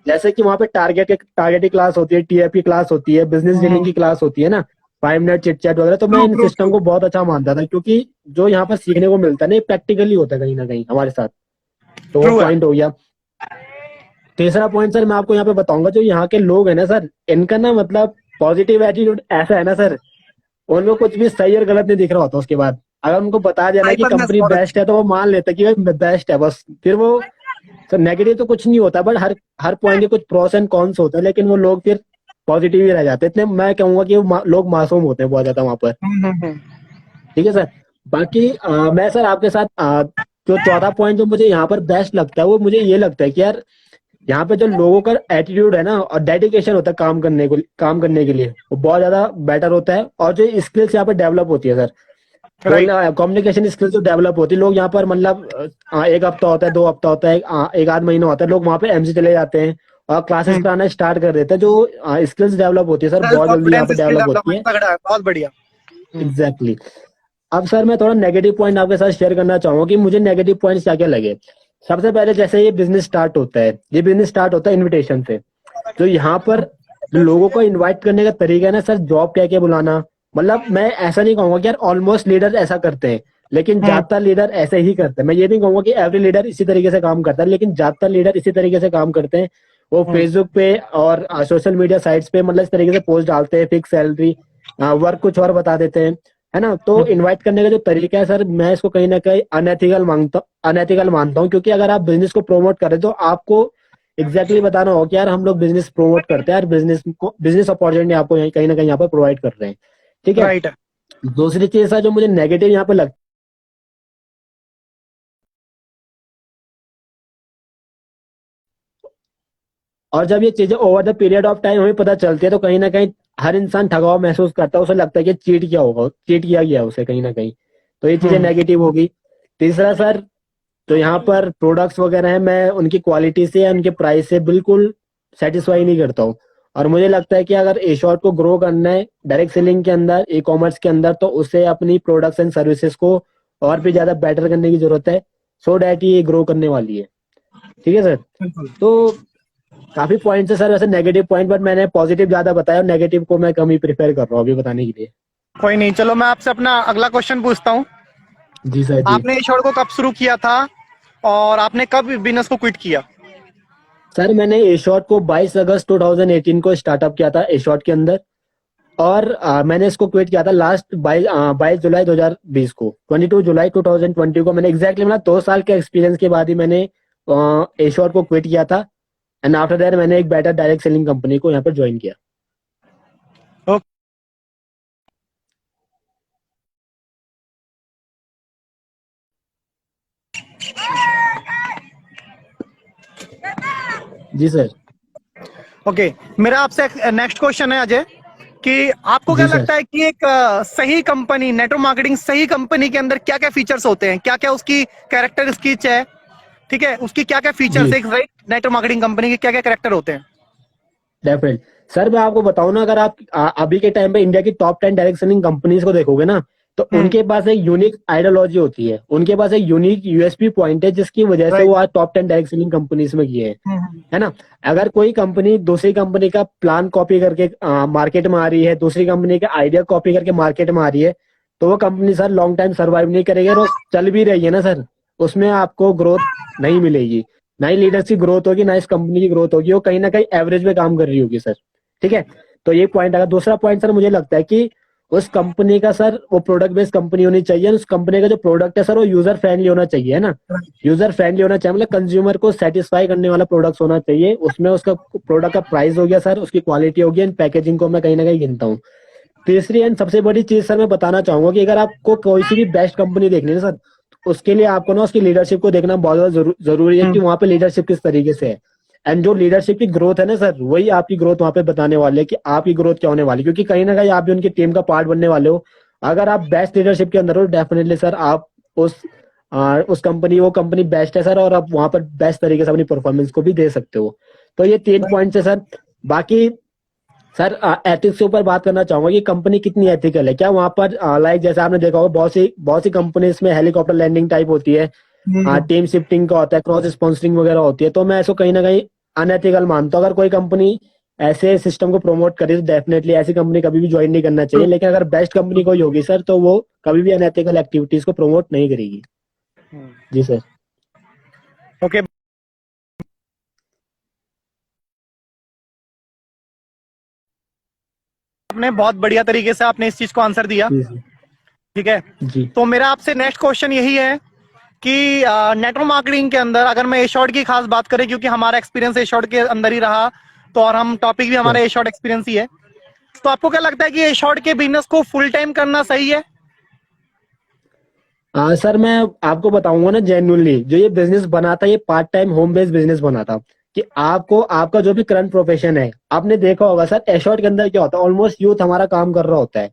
जैसे कि वहां पे टारगेट की क्लास होती है, टीएफ की क्लास होती है, बिजनेस डीलिंग हम्म की क्लास होती है ना, 5 मिनट चिट चैट वगैरह। तो मैं true in true system true. को बहुत अच्छा मानता था, क्योंकि जो यहाँ पर सीखने को मिलता है ना, ये प्रैक्टिकली होता है कहीं ना कहीं हमारे साथ। तो वो ट्रू है। पॉइंट हो गया। तीसरा पॉइंट सर मैं आपको यहाँ पे बताऊंगा, जो यहाँ के लोग है ना सर, इनका ना मतलब पॉजिटिव एटीट्यूड ऐसा है ना सर, उनको कुछ भी सही और गलत नहीं दिख रहा होता उसके बाद। अगर उनको बता दिया ना कि हाइपरनेस कंपनी बहुत बेस्ट अच्छी है, तो वो मान लेते हैं कि भाई बेस्ट है बस। फिर वो सर नेगेटिव तो कुछ नहीं होता, बट हर हर पॉइंट के कुछ प्रोस एंड कॉन्स होते हैं, लेकिन वो लोग फिर पॉजिटिव ही रह जाते हैं। इतने मैं कहूंगा कि लोग मासूम होते हैं बहुत ज्यादा वहां पर। है। ठीक है सर। बाकी मैं सर आपके साथ जो चौथा पॉइंट जो मुझे यहाँ पर बेस्ट लगता है, वो मुझे ये लगता है कि यार यहाँ पे जो लोगों का एटीट्यूड है ना और डेडिकेशन होता है काम करने के लिए, वो बहुत ज्यादा बेटर होता है। और जो स्किल्स यहाँ पे डेवलप होती है सर, राइट। बोलना कम्युनिकेशन स्किल्स जो डेवलप होती है, लोग यहाँ पर मतलब एक हफ्ता होता है, 2 हफ्ता होता है, एक आध महीना होता है, लोग वहाँ पे एमसी चले जाते हैं और क्लासेस कराना स्टार्ट कर देते हैं। जो स्किल्स डेवलप होती है सर, सेल्फ बहुत जल्दी यहाँ कॉन्फिडेंस, पे स्किल डेवलप होती डेवलपमेंट है। तगड़ा है, बहुत बढ़िया। एग्जैक्टली अब सर मैं थोड़ा नेगेटिव पॉइंट आपके साथ शेयर करना चाहूंगा कि मुझे नेगेटिव पॉइंट्स क्या क्या लगे। सबसे पहले जैसे ये बिजनेस स्टार्ट होता है इनविटेशन से। तो यहाँ पर जो लोगों को इनवाइट करने का तरीका है ना सर, जॉब कह के बुलाना, मतलब मैं ऐसा नहीं कहूंगा कि यार ऑलमोस्ट लीडर ऐसा करते हैं, लेकिन हम्म ज्यादातर लीडर ऐसे ही करते हैं। मैं ये नहीं कहूंगा कि एवरी लीडर इसी तरीके से काम करता है, लेकिन ज्यादातर लीडर इसी तरीके से काम करते हैं। वो हम्म फेसबुक पे और सोशल मीडिया साइट्स पे मतलब इस तरीके से पोस्ट डालते हैं, फिक्स सैलरी, वर्क कुछ और बता देते हैं, है ना। तो हम्म इनवाइट करने का जो तरीका है सर, मैं इसको कहीं ना कहीं अनएथिकल मानता हूँ, क्योंकि अगर आप बिजनेस को प्रमोट करें तो आपको एग्जैक्टली बताना होगा कि यार हम लोग बिजनेस प्रमोट करते हैं, यार बिजनेस अपॉर्चुनिटी आपको कहीं ना कहीं यहाँ पर प्रोवाइड कर रहे हैं। ठीक है। राइट है। दूसरी चीज सर जो मुझे नेगेटिव यहाँ पे लगता और जब ये चीजें over the period of time हमें पता चलती है, तो कहीं ना कहीं हर इंसान ठगा हुआ महसूस करता है, उसे लगता है कि चीट किया गया उसे कहीं ना कहीं। तो ये चीजें हम्म नेगेटिव होगी। तीसरा सर, तो यहाँ पर प्रोडक्ट्स वगैरह है, मैं उनकी क्वालिटी से या उनके प्राइस से बिल्कुल सेटिस्फाई नहीं करता हूँ। और मुझे लगता है कि अगर ए शॉर्ट को ग्रो करना है डायरेक्ट सेलिंग के अंदर, ई कॉमर्स के अंदर, तो उसे अपनी प्रोडक्ट्स एंड सर्विसेज को और भी ज्यादा बेटर करने की जरूरत है, सो डैट ये ग्रो करने वाली है। ठीक है सर। बिल्कुल। तो काफी पॉइंट्स है सर वैसे नेगेटिव पॉइंट, बट मैंने पॉजिटिव ज्यादा बताया और नेगेटिव को मैं कम ही प्रिफेयर कर रहा हूँ अभी बताने के लिए। कोई नहीं, चलो मैं आपसे अपना अगला क्वेश्चन पूछता हूँ। जी सर जी। आपने इस शो को कब शुरू किया था और आपने कब बिजनेस को क्विट किया? सर मैंने ए शॉर्ट को 22 अगस्त 2018 को स्टार्टअप किया था ए शॉर्ट के अंदर। और मैंने इसको क्विट किया था लास्ट 22 जुलाई 2020 को, 22 जुलाई 2020 को मैंने एग्जैक्टली मतलब 2 साल के एक्सपीरियंस के बाद ही मैंने ए शॉर्ट को क्विट किया था। एंड आफ्टर दैट मैंने एक बेटर डायरेक्ट सेलिंग कंपनी को यहाँ पर ज्वाइन किया। ओके। जी सर। ओके, मेरा आपसे नेक्स्ट क्वेश्चन है अजय कि आपको क्या जी सर। लगता है कि एक सही कंपनी, नेटवर्क मार्केटिंग सही कंपनी के अंदर क्या क्या फीचर्स होते हैं, क्या क्या उसकी कैरेक्टर स्किच है, ठीक है, उसकी क्या क्या फीचर्स जी है, एक राइट नेटवर्क मार्केटिंग कंपनी के क्या क्या कैरेक्टर होते हैं? डेफिनेट। सर मैं आपको बताऊं ना, अगर आप अभी के टाइम पे इंडिया की टॉप 10 डायरेक्ट सेलिंग कंपनीज को देखोगे ना, तो उनके पास एक यूनिक आइडियोलॉजी होती है, उनके पास एक यूनिक यूएसपी पॉइंट है जिसकी वजह से राइट। वो आज टॉप 10 डायरेक्ट सेलिंग कंपनीज में गए हैं, है ना। अगर कोई कंपनी दूसरी कंपनी का प्लान कॉपी करके मार्केट में आ रही है, दूसरी कंपनी का आइडिया कॉपी करके मार्केट में आ रही है, तो वो company sir long time survive नहीं करेगी। और चल भी रही है ना सर, उसमें आपको ग्रोथ नहीं मिलेगी, ना ही लीडर्स की ग्रोथ होगी, ना इस कंपनी की ग्रोथ होगी, वो कहीं ना कहीं एवरेज में काम कर रही होगी सर। ठीक है, तो ये पॉइंट। अगर दूसरा पॉइंट सर मुझे लगता है कि उस कंपनी का सर वो प्रोडक्ट बेस्ड कंपनी होनी चाहिए, उस कंपनी का जो प्रोडक्ट है सर वो यूजर फ्रेंडली होना चाहिए, है ना। यूजर फ्रेंडली होना चाहिए मतलब कंज्यूमर को सेटिस्फाई करने वाला प्रोडक्ट होना चाहिए। उसमें उसका प्रोडक्ट का प्राइस हो गया सर, उसकी क्वालिटी हो गया, एंड पैकेजिंग को मैं कहीं ना कहीं गिनता हूँ। तीसरी एंड सबसे बड़ी चीज सर मैं बताना चाहूंगा कि अगर आपको कोई सी भी बेस्ट कंपनी देखनी है ना सर, तो उसके लिए आपको ना उसकी लीडरशिप को देखना बहुत ज्यादा जरूरी है कि वहाँ पे लीडरशिप किस तरीके से है। एंड जो लीडरशिप की ग्रोथ है ना सर, वही आपकी ग्रोथ वहाँ पे बताने वाले है कि आपकी ग्रोथ क्या होने वाली है, क्योंकि कहीं ना कहीं आप भी उनकी टीम का पार्ट बनने वाले हो। अगर आप बेस्ट लीडरशिप के अंदर हो, डेफिनेटली सर आप उस कंपनी, वो कंपनी बेस्ट है सर, और आप वहां पर बेस्ट तरीके से अपनी परफॉर्मेंस को भी दे सकते हो। तो ये 3 पॉइंट है सर। बाकी सर एथिक्स के ऊपर बात करना चाहूंगा कि कंपनी कितनी एथिकल है। क्या वहां पर लाइक जैसे आपने देखा होगा बहुत सी कंपनीज में हेलीकॉप्टर लैंडिंग टाइप होती है, टीम शिफ्टिंग का होता है, क्रॉस स्पॉन्सरिंग वगैरह होती है, तो मैं इसको कहीं ना कहीं अनएथिकल मानता हूँ। अगर कोई कंपनी ऐसे सिस्टम को प्रमोट करे तो डेफिनेटली ऐसी कंपनी कभी भी ज्वाइन नहीं करना चाहिए। लेकिन अगर बेस्ट कंपनी कोई होगी सर, तो वो कभी भी अनएथिकल एक्टिविटीज को प्रमोट नहीं करेगी। जी सर। ओके, आपने बहुत बढ़िया तरीके से आपने इस चीज को आंसर दिया। जी जी ठीक है, जी तो मेरा आपसे नेक्स्ट क्वेश्चन यही है कि नेटवर्क मार्केटिंग के अंदर अगर मैं ए शॉर्ट की खास बात करें, क्योंकि हमारा एक्सपीरियंस ए शॉर्ट के अंदर ही रहा, तो और हम टॉपिक भी हमारा ए शॉर्ट एक्सपीरियंस ही है, तो आपको क्या लगता है कि ए शॉर्ट के बिजनेस को फुल टाइम करना सही है? सर मैं आपको बताऊंगा ना, जेन्युइनली जो ये बिजनेस बना था, ये part time home based business बना था। कि आपको आपका जो भी करंट प्रोफेशन है, आपने देखा होगा सर एशॉर्ट के अंदर क्या होता है, ऑलमोस्ट यूथ हमारा काम कर रहा होता है।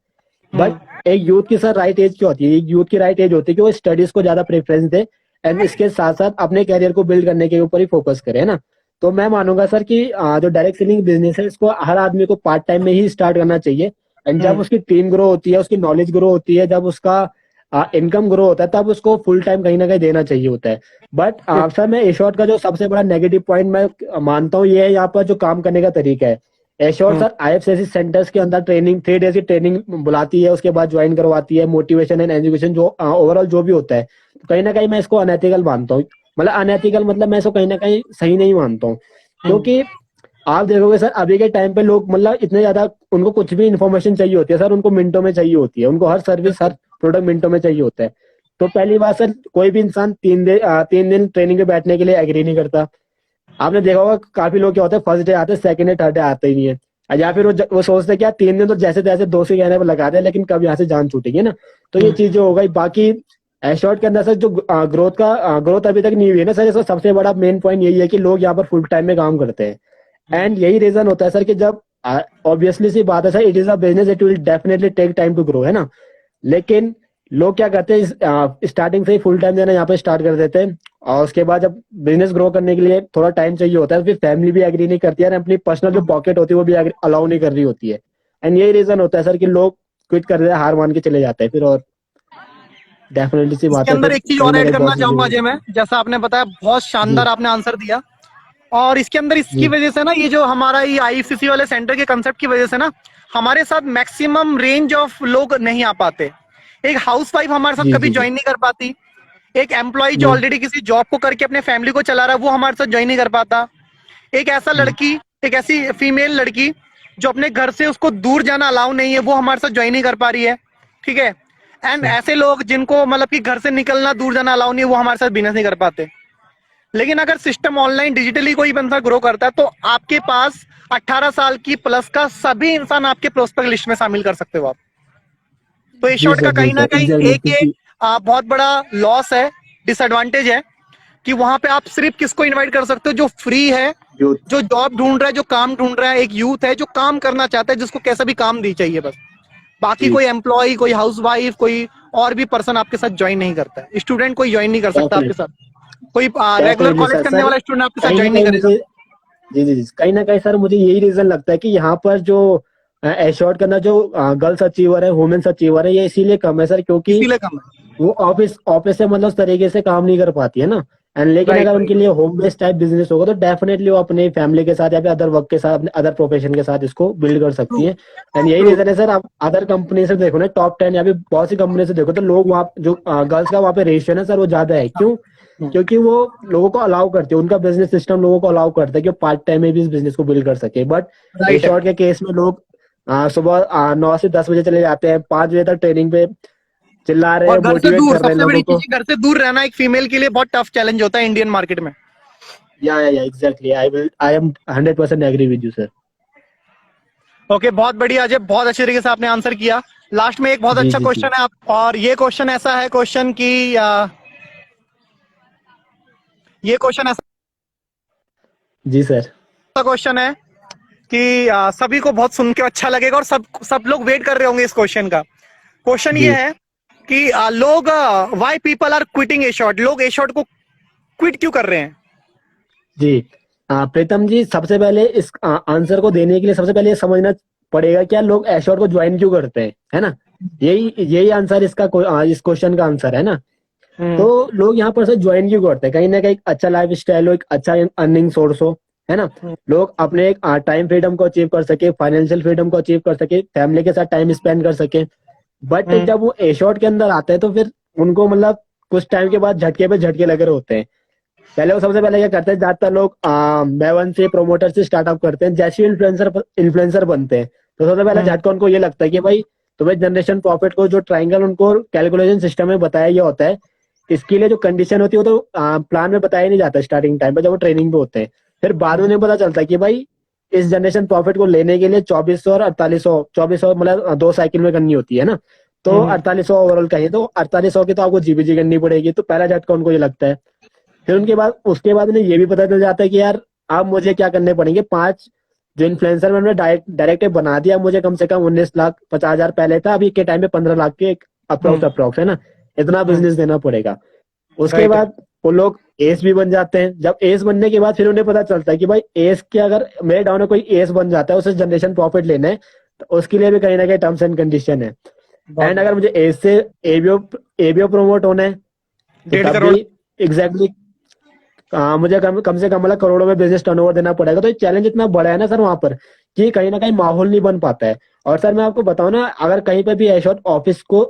बट एक यूथ की सर राइट एज क्या होती है, एक यूथ की राइट एज होती है कि वो स्टडीज को ज्यादा प्रेफरेंस दे, एंड इसके साथ साथ अपने कैरियर को बिल्ड करने के ऊपर ही फोकस करे, है ना। तो मैं मानूंगा सर कि जो डायरेक्ट सेलिंग बिजनेस है, इसको हर आदमी को पार्ट टाइम में ही स्टार्ट करना चाहिए। एंड जब उसकी टीम ग्रो होती है, उसकी नॉलेज ग्रो होती है, जब उसका इनकम ग्रो होता है, तब उसको फुल टाइम कहीं ना कहीं देना चाहिए होता है। बट सर मैं एशॉर्ट का जो सबसे बड़ा नेगेटिव पॉइंट मैं मानता हूँ, ये है यहाँ पर जो काम करने का तरीका है। एश्योर सर आईएफसीसी सेंटर्स के अंदर ट्रेनिंग 3 डेज की ट्रेनिंग बुलाती है, उसके बाद ज्वाइन करवाती है, मोटिवेशन एंड एजुकेशन जो ओवरऑल जो भी होता है, तो कहीं ना कहीं मैं इसको अनएथिकल मानता हूँ। मतलब अनएथिकल मतलब मैं इसको कहीं ना कहीं सही नहीं मानता हूँ। क्योंकि आप देखोगे सर अभी के टाइम पे लोग मतलब इतने ज्यादा, उनको कुछ भी इन्फॉर्मेशन चाहिए होती है सर, उनको मिनटों में चाहिए होती है, उनको हर सर्विस हर प्रोडक्ट मिनटों में चाहिए होता है। तो पहली बात सर, कोई भी इंसान 3 दिन ट्रेनिंग पे बैठने के लिए एग्री नहीं करता। आपने देखा होगा काफी लोग क्या होते हैं, फर्स्ट डे आते हैं, सेकंड डे थर्ड डे आते ही नहीं है। या फिर वो सोचते हैं कि यार 3 दिन तो जैसे तैसे दोस्त के कहने पर लगा दे, लेकिन कब यहाँ से जान छूटेगी ना। तो ये चीज जो हो गई। बाकी एशॉर्ट के अंदर सर जो ग्रोथ अभी तक नहीं हुई है ना सर, इसका सबसे बड़ा मेन पॉइंट यही है कि लोग यहाँ पर फुल टाइम में काम करते हैं। एंड यही रीजन होता है सर कि जब ऑब्वियसली सी बात है sir, it is a business, it will definitely take time to grow, है ना। लेकिन लोग क्या करते हैं, स्टार्टिंग से ही फुल टाइम देना यहाँ पे स्टार्ट कर देते हैं, और उसके बाद जब बिजनेस ग्रो करने के लिए थोड़ा टाइम चाहिए होता है, फिर फैमिली भी एग्री नहीं करती है, और अपनी पर्सनल जो पॉकेट होती है वो भी अलाउ नहीं कर रही होती है। एंड यही रीजन होता है सर कि लोग क्विट कर देते हैं, हार मान के चले जाते हैं फिर। और डेफिनेटली सी बात इसके है, अंदर फिर एक चीज कहीं और ना ऐड कहीं करना बहुत चाहूंगा चीजें। अजय मैं, जैसा आपने बताया बहुत जी शानदार आपने आंसर दिया। और इसके अंदर इसकी जी वजह से ना, ये जो हमारा ये आईसीसी वाले सेंटर के कंसेप्ट की वजह से ना, हमारे साथ मैक्सिमम रेंज ऑफ लोग नहीं आ पाते। एक हाउसवाइफ हमारे साथ जी कभी जी जी ज्वाइन नहीं कर पाती, एक एम्प्लॉय जो जी ऑलरेडी किसी जॉब को करके अपने फैमिली को चला रहा है वो हमारे साथ ज्वाइन नहीं कर पाता, एक ऐसा जी लड़की, एक ऐसी फीमेल लड़की जो अपने घर से उसको दूर जाना अलाउ नहीं है, वो हमारे साथ ज्वाइन नहीं कर पा रही है। ठीक है, एंड सर। ऐसे लोग जिनको मतलब कि घर से निकलना दूर जाना अलाउ नहीं है, वो हमारे साथ बिजनेस नहीं कर पाते। लेकिन अगर सिस्टम ऑनलाइन डिजिटली कोई बंदा ग्रो करता है, तो आपके पास 18 साल की प्लस का सभी इंसान आपके प्रोस्पेक्ट लिस्ट में शामिल कर सकते हो आप। तो ये जी शॉर्ट का सर, जी कहीं ना सर, कहीं एग्जैक्टली एक ये क्योंकि बहुत बड़ा लॉस है, डिसएडवांटेज है, कि वहां पे आप सिर्फ किसको इनवाइट कर सकते हो, जो फ्री है, यूथ। जो जॉब ढूंढ रहा है, जो काम ढूंढ रहा है, एक यूथ है जो काम करना चाहता है, जिसको कैसा भी काम दी चाहिए बस। बाकी जी कोई एम्प्लॉय, कोई हाउसवाइफ, कोई और भी पर्सन आपके साथ ज्वाइन नहीं करता है, स्टूडेंट कोई ज्वाइन नहीं कर सकता आपके डेफिनेटली, साथ, कोई रेगुलर डेफिनेटली कॉलेज सर। करने सर वाला स्टूडेंट आपके साथ कहीं ना ज्वाइन नहीं कहीं करेगा। मुझे, जी जी जी, कहीं ना कहीं सर मुझे यही रीजन लगता है कि यहाँ पर जो एश्योर्ड के अंदर जो गर्ल्स अचीवर है, वुमेन्स अचीवर है, ये इसीलिए कम है सर, क्योंकि इसीलिए कम है। वो ऑफिस ऑफिस से मतलब उस तरीके से काम नहीं कर पाती है ना। एंड लेकिन राइट अगर राइट। उनके लिए होम बेस्ड टाइप बिजनेस होगा तो डेफिनेटली वो अपने फैमिली के साथ या फिर अदर वर्क के साथ, अपने अदर प्रोफेशन के साथ इसको बिल्ड कर ट्रू सकती है। एंड यही ट्रू। रीजन है सर, आप अदर कंपनी से देखो ना, टॉप 10 या फिर बहुत सी कंपनी से देखो तो लोग वहाँ जो गर्ल्स का वहाँ पे रेशियो है सर, वो ज्यादा है। क्यों? क्योंकि वो लोगों को अलाउ करते हैं, उनका बिजनेस सिस्टम लोगों को अलाउ करता है कि पार्ट टाइम में भी इस बिजनेस को बिल्ड कर सके। बट ए राइट है। शॉर्ट के केस में लोग सुबह 9 से 10 बजे चले जाते हैं, 5 बजे तक ट्रेनिंग पे चिल्ला रहे और हैं, घर से मोटिवेट दूर, कर रहे हैं सबसे बड़ी लोगों चीज को। है, घर से दूर रहना एक फीमेल के लिए बहुत टफ चैलेंज होता है इंडियन मार्केट में। या exactly, I am 100% agree with you sir. Okay, बहुत बढ़िया अजय, बहुत अच्छे तरीके से आपने आंसर किया। लास्ट में एक बहुत जी अच्छा जी जी। क्वेश्चन है आप, और ये क्वेश्चन ऐसा है, क्वेश्चन की ये क्वेश्चन ऐसा जी सर। क्वेश्चन है कि सभी को बहुत सुन के अच्छा लगेगा, और सब लोग वेट कर रहे होंगे इस क्वेश्चन का। क्वेश्चन ये जी है कि लोग, why people are quitting a shot, लोग ए शॉट को क्विट क्यों कर रहे हैं? जी। प्रीतम जी, सबसे पहले इस आंसर को देने के लिए सबसे पहले ये समझना पड़ेगा क्या लोग एश्योर को ज्वाइन क्यों करते हैं, है ना। यही यही आंसर इसका इस क्वेश्चन का आंसर है ना। तो हम्म लोग यहाँ पर से ज्वाइन क्यों करते हैं? कहीं ना कहीं अच्छा लाइफ स्टाइल हो, एक अच्छा अर्निंग सोर्स हो, है ना। हम्म लोग अपने एक टाइम फ्रीडम को अचीव कर सके, फाइनेंशियल फ्रीडम को अचीव कर सके, फैमिली के साथ टाइम स्पेंड कर सके। बट हम्म जब वो एशॉर्ट के अंदर आते हैं तो फिर उनको मतलब कुछ टाइम के बाद झटके पे झटके लगे रहे होते हैं। पहले वो सबसे पहले क्या करते हैं, ज्यादातर लोग मेवन से, प्रोमोटर से स्टार्टअप करते हैं, जैसे इन्फ्लुएंसर इन्फ्लुएंसर बनते हैं तो सबसे पहले हम्म झटका उनको ये लगता है कि भाई तुम्हें जनरेशन प्रॉफिट को जो ट्रायंगल उनको कैलकुलेशन सिस्टम में बताया गया होता है, इसके लिए जो कंडीशन होती है वो तो प्लान में बताया नहीं जाता स्टार्टिंग टाइम पे जब वो ट्रेनिंग पे होते हैं। फिर बाद में उन्हें पता चलता है कि भाई इस जनरेशन प्रॉफिट को लेने के लिए 2400 और 4800, 2400 मतलब 2 साइकिल में करनी होती है ना। तो हम्म 4800 ओवरऑल कहिए तो 4800 की तो आपको जीबीजी करनी पड़ेगी, तो पहला झटका उनको ये लगता है। फिर उनके बाद उसके बाद उन्हें ये भी पता चल जाता है कि यार अब मुझे क्या करने पड़ेंगे, 5 जो इन्फ्लुएंसर मैंने डायरेक्ट बना दिया, मुझे कम से कम 19,50,000 पहले था, अभी के टाइम पे 15 लाख के हम्म अप्रोक्स है ना। इतना हम्म। बिजनेस देना पड़ेगा। उसके राइट है। बाद वो लोग एस भी बन जाते हैं। जब एस बनने के बाद फिर उन्हें पता चलता है कि भाई एस के अगर मेरे डाउन में कोई एस बन जाता है, उसे जनरेशन प्रॉफिट लेना है, तो उसके लिए भी कहीं ना कहीं टर्म्स एंड कंडीशन है। बहुत एंड अगर बढ़िया। मुझे एस से एबीओ एबीओ प्रमोट होना है तो डेढ़ तब करोड़ भी एग्जैक्टली मुझे कम से कम मतलब करोड़ों में बिजनेस टर्नओवर देना पड़ेगा। तो ये चैलेंज इतना बड़ा है ना सर वहां पर, कि कहीं ना कहीं माहौल नहीं बन पाता है। और सर मैं आपको बताऊं ना, अगर कहीं पे भी एशॉर्ट ऑफिस को,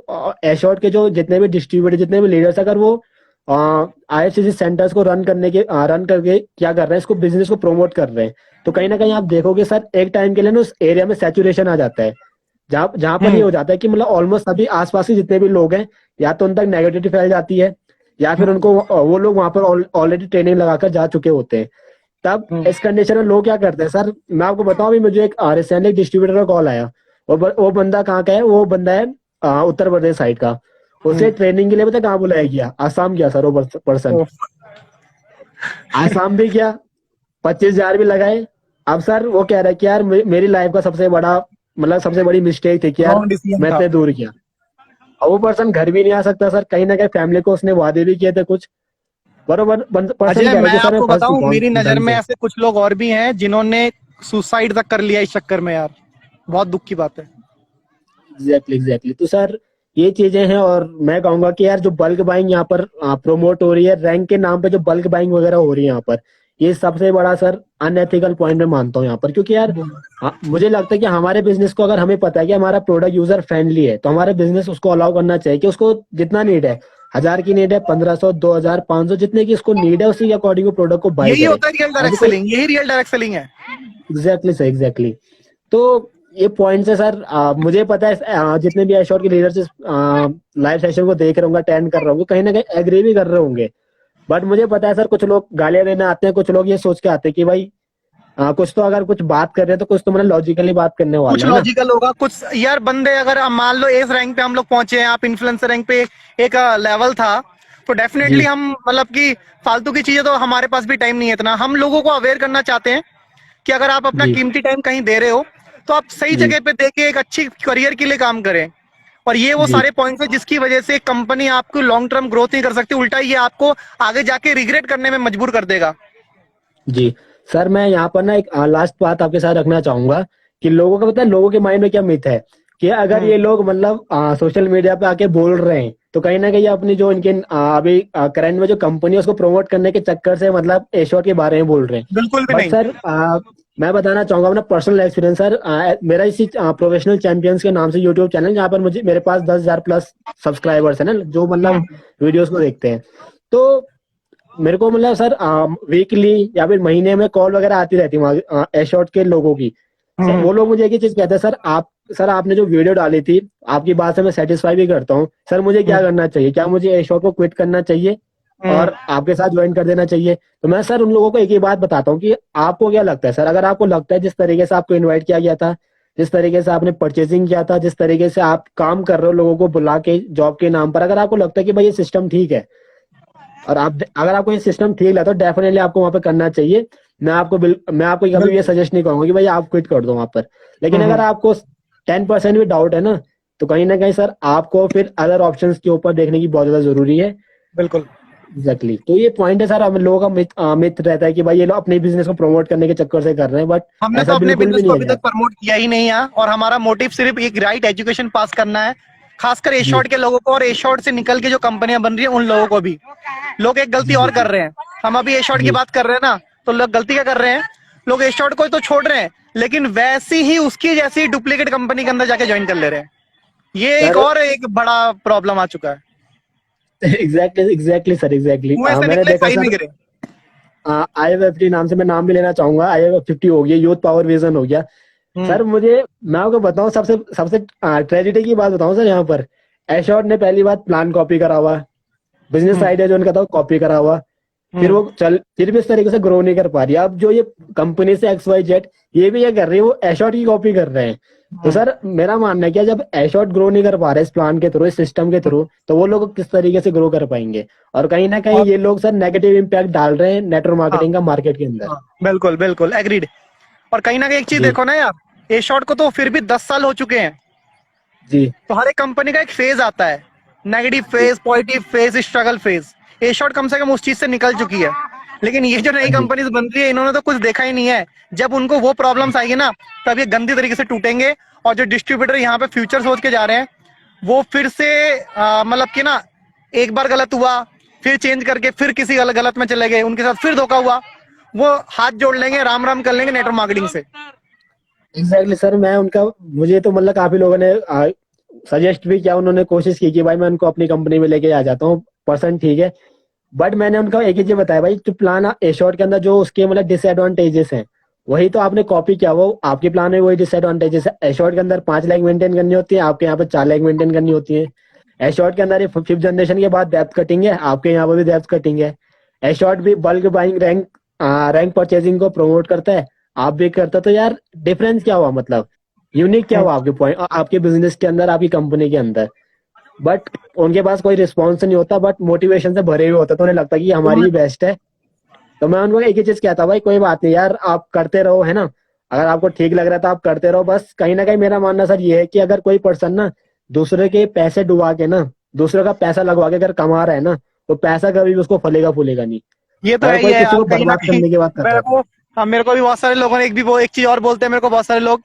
एशॉर्ट के जो जितने भी डिस्ट्रीब्यूटर, जितने भी लीडर्स, अगर वो आईएफसीसी सेंटर्स को रन करके क्या कर रहे हैं, इसको बिजनेस को प्रमोट कर रहे हैं, तो कहीं ना कहीं आप देखोगे सर एक टाइम के लिए ना उस एरिया में सैचुरेशन आ जाता है। जहाँ जहाँ पर ये हम्म हो जाता है कि मतलब ऑलमोस्ट सभी आसपास के जितने भी लोग हैं, या तो उन तक नेगेटिविटी फैल जाती है, या फिर हम्म उनको वो लोग वहां पर ऑलरेडी ट्रेनिंग लगाकर जा चुके होते हैं। तब हम्म इस कंडीशन में लोग क्या करते हैं सर, मैं आपको बताऊं, अभी मुझे एक रिसेंटली एक डिस्ट्रीब्यूटर का कॉल आया। वो बंदा कहाँ का है? वो बंदा है उत्तर प्रदेश साइड का। उसे हम्म। ट्रेनिंग के लिए पता है कहाँ बुलाया गया? आसाम गया सर वो पर्सन। ओ, आसाम भी गया, 25,000 भी लगाए। अब सर वो कह रहा है कि यार मेरी लाइफ का सबसे बड़ा मतलब सबसे बड़ी मिस्टेक थी कि यार रॉन्ग डिसीजन मैं था। इतने दूर गया। और वो पर्सन घर भी नहीं आ सकता सर, कहीं ना कहीं फैमिली को उसने वादे भी किए थे कुछ। बरोबर पर्सन अजय, कह रहा है मैं कि सर मैं आपको फंस बताऊं, चुका हूँ मेरी नजर ढंग में से। ऐसे कुछ लोग और भी हैं जिन्होंने सुसाइड तक कर लिया इस चक्कर में यार। बहुत दुख की बात है। एग्जैक्टली तो सर ये चीजें हैं। और मैं कहूंगा कि यार जो बल्क बाइंग यहाँ पर प्रोमोट हो रही है, रैंक के नाम पे जो बल्क बाइंग वगैरह हो रही है यहाँ पर, ये सबसे बड़ा सर अनएथिकल पॉइंट मैं मानता हूँ यहाँ पर। क्योंकि यार मुझे लगता है कि हमारे बिजनेस को, अगर हमें पता है कि हमारा प्रोडक्ट यूजर फ्रेंडली है, तो हमारे बिजनेस उसको अलाउ करना चाहिए कि उसको जितना नीड है, 1,000 की नीड है, 1,500, 2,000, 500, जितने की उसको नीड है, उसी के अकॉर्डिंग वो प्रोडक्ट को बाय यही करे। होता है रियल अभी डायरेक्ट कोई सेलिंग, यही रियल डायरेक्ट सेलिंग है। Exactly sir, exactly. तो ये पॉइंट है सर। मुझे पता है जितने भी एश्योर के लीडर्स लाइव सेशन को देख रहे होंगे, अटेंड कर रहे होंगे, कहीं ना कहीं एग्री भी कर रहे होंगे। बट मुझे पता है सर कुछ लोग गालियां देने आते हैं, कुछ लोग ये सोच के आते हैं कि भाई कुछ तो अगर कुछ बात कर रहे हैं तो कुछ तो मतलब लॉजिकली बात करने कुछ वाले हैं ना। लॉजिकल होगा, कुछ यार बंदे, अगर हम मान लो इस रैंक पे हम लोग पहुंचे हैं, आप इन्फ्लुएंसर रैंक पे एक लेवल था, तो डेफिनेटली जी हम मतलब कि फालतू की चीजें तो हमारे पास भी टाइम नहीं है इतना। हम लोगों को अवेयर करना चाहते हैं कि अगर आप अपना जी कीमती टाइम कहीं दे रहे हो, तो आप सही जी जगह पे देके एक अच्छी करियर के लिए काम करें। और ये वो जी सारे पॉइंट्स है जिसकी वजह से कंपनी आपको लॉन्ग टर्म ग्रोथ नहीं कर सकती, उल्टा ये आपको आगे जाके रिग्रेट करने में मजबूर कर देगा। जी। सर मैं यहाँ पर ना एक लास्ट बात आपके साथ रखना चाहूंगा कि लोगों का पता है, लोगों के माइंड में क्या मिथ है कि अगर ये लोग मतलब सोशल मीडिया पे आके बोल रहे हैं तो कहीं ना कहीं अपनी जो इनके अभी करंट में जो कंपनी है उसको प्रमोट करने के चक्कर से मतलब एशॉट के बारे में बोल रहे हैं। बिल्कुल भी बट नहीं। सर मैं बताना चाहूंगा अपना पर्सनल एक्सपीरियंस सर। मेरा इसी प्रोफेशनल चैंपियंस के नाम से यूट्यूब चैनल जहाँ पर मुझे मेरे पास 10,000 प्लस सब्सक्राइबर्स है ना, जो मतलब हम्म। वीडियोस को देखते हैं। तो मेरे को मतलब सर वीकली या फिर महीने में कॉल वगैरह आती रहती है एशॉट के लोगों की। सर हम्म। वो लोग मुझे एक ही चीज कहते हैं, सर आपने जो वीडियो डाली थी आपकी बात से मैं सेटिस्फाई भी करता हूँ, सर मुझे क्या हम्म। करना चाहिए, क्या मुझे एशॉट को क्विट करना चाहिए हम्म। और आपके साथ ज्वाइन कर देना चाहिए? तो मैं सर उन लोगों को एक ही बात बताता हूँ कि आपको क्या लगता है सर, अगर आपको लगता है जिस तरीके से आपको इन्वाइट किया गया था, जिस तरीके से आपने परचेजिंग किया था, जिस तरीके से आप काम कर रहे हो लोगों को बुला के जॉब के नाम पर, अगर आपको लगता है कि भाई ये सिस्टम ठीक है और आप अगर आपको ये सिस्टम ठीक लगा तो डेफिनेटली आपको वहां पे करना चाहिए। मैं आपको कभी ये बिल्कुल। सजेस्ट नहीं करूंगा कि भाई आप क्विट कर दो वहां पर। लेकिन अगर हम्म। आपको 10% भी डाउट है ना, तो कहीं ना कहीं सर आपको फिर अदर ऑप्शंस के ऊपर देखने की बहुत ज्यादा जरूरी है। बिल्कुल। एग्जैक्टली तो ये पॉइंट है सर, हम लोगों का मिथ रहता है कि भाई ये लोग अपने बिजनेस को प्रमोट करने के चक्कर से कर रहे हैं, बट हमने तो ऐसा अपने बिल्कुल भी बिजनेस को नहीं है अभी यार। तक प्रमोट किया ही नहीं है, और हमारा मोटिव सिर्फ एक राइट एजुकेशन पास करना है, खासकर जी एशॉर्ट के लोगों को, और एशॉर्ट से निकल के जो कंपनियां बन रही है उन लोगों को भी। लोग एक गलती जी जी और कर जी रहे हैं। हम अभी एशॉर्ट की जी बात कर रहे हैं ना, तो लोग गलती क्या कर रहे हैं, लोग एशॉर्ट को तो छोड़ रहे हैं, लेकिन वैसी ही उसकी जैसी डुप्लीकेट कंपनी के अंदर जाके ज्वाइन कर ले रहे हैं। ये एक सर। और एक बड़ा प्रॉब्लम आ चुका है। एग्जैक्टली एग्जैक्टली सर, एग्जैक्टली कुएं से मैंने निकले देखा खाई में सर। गिरे। IFFT नाम से मैं नाम भी लेना चाहूंगा, IFFT हो गया, यूथ पावर विजन हो गया। हम्म। सर मैं आपको बताऊं, सबसे सबसे ट्रेजिडी की बात बताऊं सर, यहाँ पर एशॉर्ट ने पहली बात प्लान कॉपी करा हुआ, बिजनेस हम्म। आइडिया जो उनका था कॉपी करा हुआ, फिर हम्म। वो फिर भी इस तरीके से ग्रो नहीं कर पा रही। अब जो ये कंपनी से XYZ ये भी ये कर रही है, वो एशॉर्ट की कॉपी कर रहे हैं। तो हम्म। सर मेरा मानना है कि जब एशॉर्ट ग्रो नहीं कर पा रहे इस प्लान के थ्रू, इस सिस्टम के थ्रू, तो वो लोग किस तरीके से ग्रो कर पाएंगे? और कहीं ना कहीं और ये लोग सर नेगेटिव इम्पैक्ट डाल रहे हैं नेटवर्क हाँ, मार्केटिंग का मार्केट के अंदर। हाँ, बिल्कुल बिल्कुल एग्रीड। और कहीं ना कहीं एक चीज जी देखो ना यार, ए शॉर्ट को तो फिर भी 10 साल हो चुके हैं। जी तो हर एक कंपनी का एक फेज आता है, नेगेटिव जी phase, positive phase, struggle phase. A short कम से कम उस चीज से निकल चुकी है। लेकिन ये जो नई हाँ जी। कंपनीज बन रही है, इन्होंने तो कुछ देखा ही नहीं है। जब उनको वो प्रॉब्लम्स आएगी ना, तब ये गंदी तरीके से टूटेंगे। और जो डिस्ट्रीब्यूटर यहाँ पे फ्यूचर सोच के जा रहे हैं, वो फिर से मतलब कि ना, एक बार गलत हुआ, फिर चेंज करके फिर किसी गलत में चले गए, उनके साथ फिर धोखा हुआ, वो हाथ जोड़ लेंगे, राम राम कर लेंगे नेटवर्क मार्केटिंग से। एग्जैक्टली सर, मैं उनका मुझे तो मतलब काफी लोगों ने सजेस्ट भी किया, उन्होंने कोशिश की कि भाई मैं उनको अपनी कंपनी में लेके आ जाता हूँ, पर्सन ठीक है। बट मैंने उनको एक ही चीज बताया, भाई जो प्लान एशॉर्ट के अंदर जो उसके मतलब डिसएडवांटेजेस हैं, वही तो आपने कॉपी किया, वो आपके प्लान में वही डिसएडवांटेजेस है। एशॉर्ट के अंदर 5 लाख मेंटेन करनी होती है, आपके यहाँ पे 4 लाख मेंटेन करनी होती है। एशॉर्ट के अंदर ये 5th जनरेशन के बाद डेप्थ कटिंग है, आपके यहाँ पर भी डेप्थ कटिंग है। एशॉर्ट भी बल्क बाइंग रैंक परचेजिंग को प्रमोट करता है, आप भी करता, तो यार डिफरेंस क्या हुआ, मतलब यूनिक क्या हुआ आपके पॉइंट, आपके बिजनेस के अंदर, आपकी कंपनी के अंदर? बट उनके पास कोई रिस्पॉन्स नहीं होता, बट मोटिवेशन से भरे हुए होता, तो उन्हें लगता है कि हमारी ही बेस्ट है। तो मैं उनको एक ही चीज कहता, भाई कोई बात नहीं यार, आप करते रहो, है ना, अगर आपको ठीक लग रहा है तो आप करते रहो। बस कहीं ना कहीं मेरा मानना सर ये है कि अगर कोई पर्सन ना दूसरे के पैसे डुबा के ना, दूसरे का पैसा लगवा के अगर कमा रहा है ना, तो पैसा कभी भी उसको फलेगा फूलेगा नहीं। ये तो अगर है ही कोई है किसी यार, को कहीं ना बर्बाद कहीं। करने की बात कर रहा मेरे है तो। को, हाँ, मेरे को भी बहुत सारे लोगों ने एक चीज और बोलते हैं मेरे को, बहुत सारे लोग,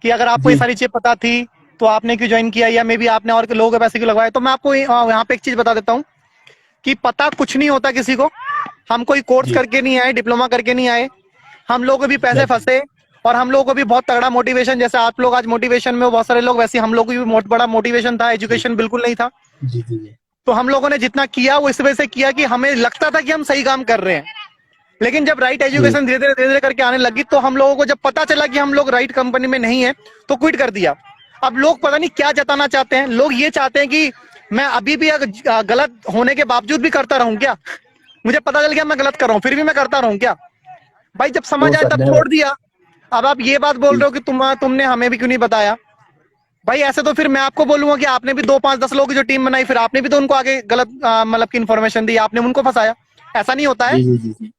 कि अगर आपको ये जी सारी चीजें पता थी तो आपने क्यों ज्वाइन किया, या मे बी आपने और लोगों के पैसे क्यों लगवाए। तो मैं आपको यहाँ पे एक चीज बता देता हूँ, कि पता कुछ नहीं होता किसी को। हम कोई कोर्स जी करके नहीं आए, डिप्लोमा करके नहीं आए। हम लोग को भी पैसे एग्जैक्टली। फंसे, और हम लोगों को भी बहुत तगड़ा मोटिवेशन, जैसे आप लोग आज मोटिवेशन में हो बहुत सारे लोग, वैसे हम लोग को भी बहुत बड़ा मोटिवेशन था, जी एजुकेशन बिल्कुल नहीं था। जी जी जी तो हम लोगों ने जितना किया वो इस वजह से किया कि हमें लगता था कि हम सही काम कर रहे हैं। लेकिन जब राइट जी एजुकेशन धीरे धीरे करके आने लगी, तो हम लोगों को जब पता चला कि हम लोग राइट कंपनी में नहीं है, तो क्विट कर दिया। अब लोग पता नहीं क्या जताना चाहते हैं, लोग ये चाहते हैं कि मैं अभी भी गलत होने के बावजूद भी करता रहूं क्या, मुझे पता चल गया मैं गलत कर रहा हूं फिर भी मैं करता रहूं क्या। भाई जब समझ नो आया सर तब नेवर। छोड़ दिया। अब आप ये बात बोल रहे हो कि तुमने हमें भी क्यों नहीं बताया। भाई ऐसे तो फिर मैं आपको बोलूंगा कि आपने भी 2 5 10 लोगों की जो टीम बनाई, फिर आपने भी तो उनको आगे गलत मतलब की इन्फॉर्मेशन दी, आपने उनको फंसाया। ऐसा नहीं होता है। जी जी जी जी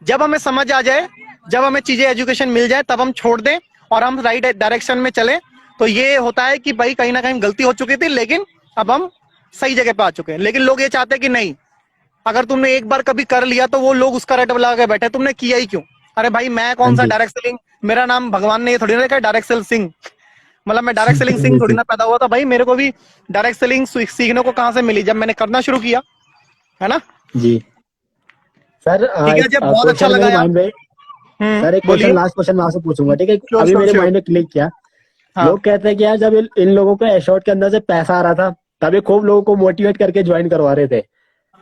जब हमें समझ आ जाए, जब हमें चीजें एजुकेशन मिल जाए, तब हम छोड़ दें और हम राइट डायरेक्शन में चले। तो ये होता है कि भाई कहीं ना कहीं गलती हो चुकी थी, लेकिन अब हम सही जगह पे आ चुके हैं। लेकिन लोग ये चाहते हैं कि नहीं, अगर तुमने एक बार कभी कर लिया तो वो लोग उसका रट लगा के बैठे, तुमने किया ही क्यों। अरे भाई मैं कौन सा हाँ जी। डायरेक्ट सेलिंग, मेरा नाम भगवान ने ये थोड़ी ना रखा है डायरेक्ट सेल सिंह, मतलब मैं डायरेक्ट सेलिंग सिंह जी थोड़ी जी ना पैदा हुआ था भाई, मेरे को भी डायरेक्ट सेलिंग सीखने को कहाँ से मिली, जब मैंने करना शुरू किया, है ना। जी। सर ठीक है एक जब बहुत अच्छा क्वेश्चन लगा मेरे यार। माइंड में, सर एक क्वेश्चन बोलिए। लास्ट क्वेश्चन मैं आपसे पूछूंगा, ठीक है? श्योर अभी श्योर मेरे श्योर। माइंड में क्लिक किया। हाँ लोग कहते हैं कि यार जब इन लोगों को एशॉर्ट के अंदर से पैसा आ रहा था, तभी खूब लोगों को मोटिवेट करके ज्वाइन करवा रहे थे,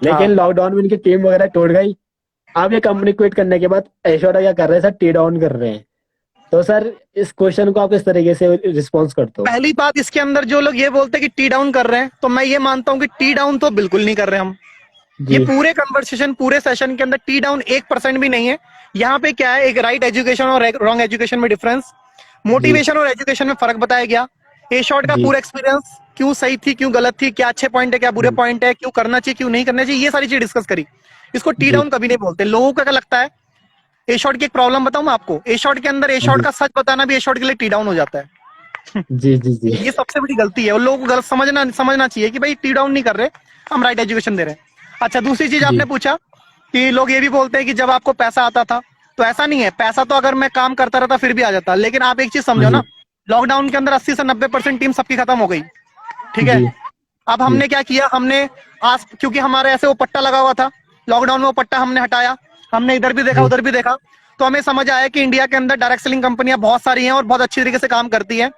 लेकिन हाँ। लॉकडाउन में इनकी टीम वगैरह टूट गई। अब ये कंपनी क्विट करने के बाद एशॉर्ट क्या कर रहे हैं सर, टी डाउन कर रहे हैं। तो सर इस क्वेश्चन को आप किस तरीके से रिस्पॉन्स करते हो? पहली बात, इसके अंदर जो लोग ये बोलते हैं कि टी डाउन कर रहे हैं, तो मैं ये मानता हूँ कि टी डाउन तो बिल्कुल नहीं कर रहे हम। ये जी पूरे कन्वर्सेशन, पूरे सेशन के अंदर टी डाउन 1% भी नहीं है। यहाँ पे क्या है, एक राइट एजुकेशन और रॉन्ग एजुकेशन में डिफरेंस, जी मोटिवेशन और एजुकेशन में फर्क बताया गया। ए शॉर्ट का जी पूरा एक्सपीरियंस, क्यों सही थी क्यों गलत थी, क्या अच्छे पॉइंट है क्या बुरे जी पॉइंट है, क्यों करना चाहिए क्यों नहीं करना चाहिए, ये सारी चीज डिस्कस करी। इसको टी जी डाउन कभी नहीं बोलते। लोगों को क्या लगता है, ए शॉर्ट की एक प्रॉब्लम बताऊं मैं आपको, ए शॉर्ट के अंदर ए शॉर्ट जी का सच बताना भी ए शॉर्ट के लिए टी डाउन हो जाता है। जी जी जी ये सबसे बड़ी गलती है, और लोगों को गलत समझना चाहिए कि भाई टी डाउन नहीं कर रहे, हम राइट एजुकेशन दे रहे हैं। अच्छा दूसरी चीज जी आपने पूछा कि लोग ये भी बोलते हैं कि जब आपको पैसा आता था, तो ऐसा नहीं है, पैसा तो अगर मैं काम करता रहता फिर भी आ जाता, लेकिन आप एक चीज हाँ समझो जी ना, लॉकडाउन के अंदर 80 से 90% टीम सबकी खत्म हो गई, ठीक है। जी अब जी हमने क्या किया, हमने आज क्योंकि हमारे ऐसे वो पट्टा लगा हुआ था लॉकडाउन में, वो पट्टा हमने हटाया, हमने इधर भी देखा जी उधर भी देखा, तो हमें समझ आया कि इंडिया के अंदर डायरेक्ट सेलिंग कंपनियां बहुत सारी हैं और बहुत अच्छी तरीके से काम करती हैं।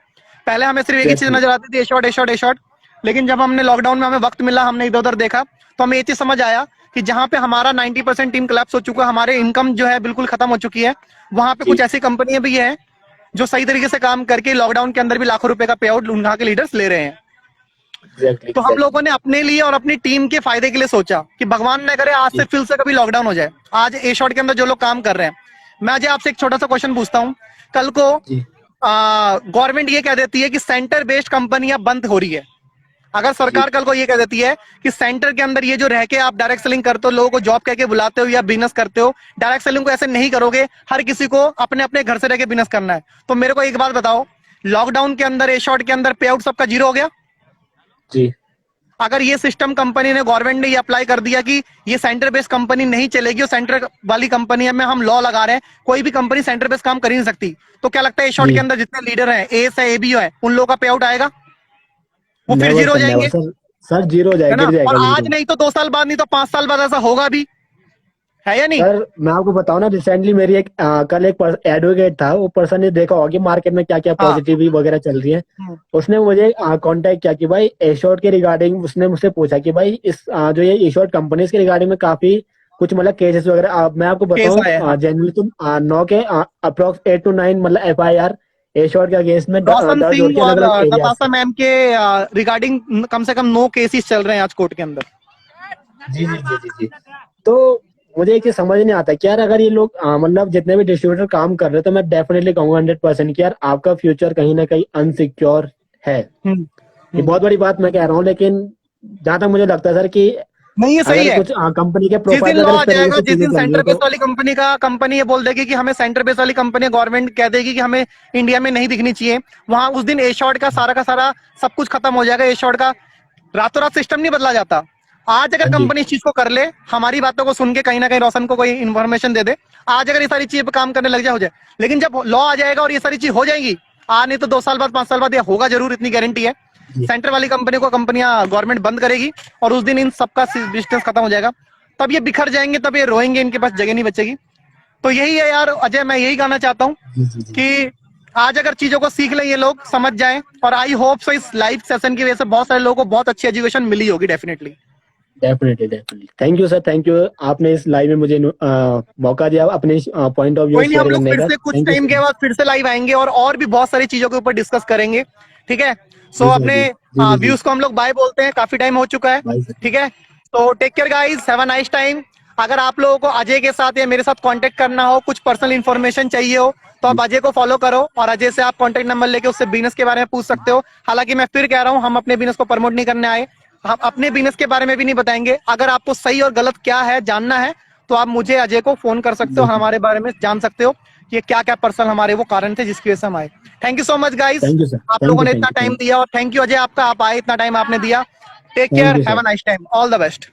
पहले हमें सिर्फ एक ही चीज एग्जैक्टली नजर आती थी, एशॉर्ट एशॉर्ट एशॉर्ट, लेकिन जब हमने लॉकडाउन में हमें वक्त मिला, हमने इधर उधर देखा, तो हमें ये चीज समझ आया कि जहां पे हमारा 90% टीम कोलैप्स हो चुका है, हमारे इनकम जो है बिल्कुल खत्म हो चुकी है, वहां पे जी कुछ ऐसी कंपनियां भी हैं जो सही तरीके से काम करके लॉकडाउन के अंदर भी लाखों रुपए का पे आउट उनका के लीडर्स ले रहे हैं। एग्जैक्टली तो हम एग्जैक्टली लोगों ने अपने लिए और अपनी टीम के फायदे के लिए सोचा कि भगवान न करे आज से जी फिर से कभी लॉकडाउन हो जाए। आज ए शॉर्ट के अंदर जो लोग काम कर रहे हैं, मैं आज आपसे एक छोटा सा क्वेश्चन पूछता हूँ, कल को जी गवर्नमेंट ये कह देती है कि सेंटर बेस्ड कंपनियां बंद हो रही है, अगर जी सरकार कल को ये कह देती है कि सेंटर के अंदर ये जो रह के आप डायरेक्ट सेलिंग करते हो, लोगों को जॉब कह के बुलाते हो या बिजनेस करते हो, डायरेक्ट सेलिंग को ऐसे नहीं करोगे, हर किसी को अपने अपने घर से रह के बिजनेस करना है, तो मेरे को एक बात बताओ, लॉकडाउन के अंदर ए शॉर्ट के अंदर पे आउट सबका जीरो हो गया। जी अगर ये सिस्टम कंपनी ने, गवर्नमेंट ने ये अप्लाई कर दिया कि ये सेंटर बेस्ड कंपनी नहीं चलेगी और सेंटर वाली कंपनी में हम लॉ लगा रहे हैं, कोई भी कंपनी सेंटर बेस्ड काम कर ही नहीं सकती, तो क्या लगता है ए शॉर्ट के जी अंदर जितने लीडर हैं, एस है एबीओ है, उन लोगों का पे आउट आएगा, वो फिर नेवर जीरो हो सर, नेवर जाएंगे, सर। सर जीरो है ना। गिर और जाएगा आज बिल्कुल। नहीं तो 2 साल बाद, नहीं तो 5 साल बाद ऐसा होगा भी, है या नहीं। सर मैं आपको बताऊं ना, रिसेंटली मेरी एक कल एक एडवोकेट था, वो पर्सन ने देखा होगा कि मार्केट में क्या क्या हाँ। पॉजिटिव वगैरह चल रही है। उसने मुझे कांटेक्ट किया कि भाई एशॉर्ट के रिगार्डिंग, उसने मुझसे पूछा कि भाई इस जो ये एशॉर्ट कंपनीज के रिगार्डिंग में काफी कुछ मतलब केसेस वगैरह, मैं आपको केस आए, हाँ। बताऊं जनरली तो 9 के अप्रोक्स 8 to 9 मतलब FIR एशॉर्ट के अगेंस्ट में रोशन दर्ज हो सिंह रही है अलग और अलग एरिया नताशा से। मैम के रिगार्डिंग कम से कम 9 केसेस चल रहे हैं आज कोर्ट के अंदर। जी जी जी जी जी। तो मुझे एक चीज समझ नहीं आता कि यार अगर ये लोग मतलब जितने भी डिस्ट्रीब्यूटर काम कर रहे हैं, तो मैं डेफिनेटली कहूंगा 100% कि यार आपका फ्यूचर कहीं ना कहीं अनसिक्योर है। हम्म, ये बहुत बड़ी बात मैं कह रहा हूँ, लेकिन जहां तक मुझे लगता है सर कि नहीं ये सही अगर है। कुछ कंपनी के जिस दिन प्रोफाइल में लॉ अगर आ इस तरीके जाएगा, से जिस चीजें दिन चल रही सेंटर है बेस तो वाली कंपनी ये बोल देगी कि हमें सेंटर बेस वाली कंपनी, गवर्नमेंट कह देगी कि हमें इंडिया में नहीं दिखनी चाहिए, वहां उस दिन ए शॉर्ट का सारा सब कुछ खत्म हो जाएगा। ए शॉर्ट का रातों रात सिस्टम नहीं बदला जाता। आज अगर हाँ जी कंपनी इस चीज को कर ले, हमारी बातों को सुन के कहीं ना कहीं रोशन को कोई इन्फॉर्मेशन दे दे, आज अगर ये सारी चीज पे काम करने लग जाए, हो जाए, लेकिन जब लॉ आ जाएगा और ये सारी चीज हो जाएगी, आज नहीं तो 2 साल बाद 5 साल बाद ये होगा जरूर, इतनी गारंटी है। जी सेंटर वाली कंपनी को कंपनियां गवर्नमेंट बंद करेगी और उस दिन इन सबका बिजनेस खत्म हो जाएगा, तब ये बिखर जाएंगे, तब ये रोएंगे, इनके पास जगह नहीं बचेगी। तो यही है यार अजय, मैं यही कहना चाहता हूँ जी जी जी कि आज अगर चीजों को सीख लें ये लोग, समझ जाएं, और आई होप सो इस लाइव सेशन की वजह से बहुत सारे लोगों को बहुत अच्छी एजुकेशन मिली होगी definitely. Definitely definitely. Thank you sir, thank you. आपने इस लाइव में मुझे मौका दिया अपने पॉइंट ऑफ व्यू कोई नहीं, हम शेयर लोग करने फिर का। से कुछ थैंक यू टाइम सो के मच। बाद फिर से लाइव आएंगे और भी बहुत सारी चीजों के ऊपर डिस्कस करेंगे, ठीक है। सो जी सर अपने जी जी जी जी। व्यूज को हम लोग बाय बोलते हैं, काफी टाइम हो चुका है, बाय सर। ठीक है। तो take care guys, have a nice time. अगर आप लोगों को अजय के साथ या मेरे साथ कांटेक्ट करना हो, कुछ पर्सनल इंफॉर्मेशन चाहिए हो, तो आप अजय को फॉलो करो और अजय से आप कांटेक्ट नंबर लेके उससे बिजनेस के बारे में पूछ सकते हो। हालांकि मैं फिर कह रहा हूं, हम अपने बिजनेस को प्रमोट नहीं करने आए, हम अपने बिजनेस के बारे में भी नहीं बताएंगे। अगर आपको सही और गलत क्या है जानना है, तो आप मुझे अजय को फोन कर सकते हो, हमारे बारे में जान सकते हो कि क्या क्या पर्सनल हमारे वो कारण थे जिसकी वजह से हम आए। Thank you so much guys, thank you sir, आप थैंक लोगों यू ने थैंक इतना यू टाइम थैंक दिया, और थैंक यू अजय आपका, आप आए, इतना टाइम आपने दिया। Take you thank care, you have sir, a nice time, all the best.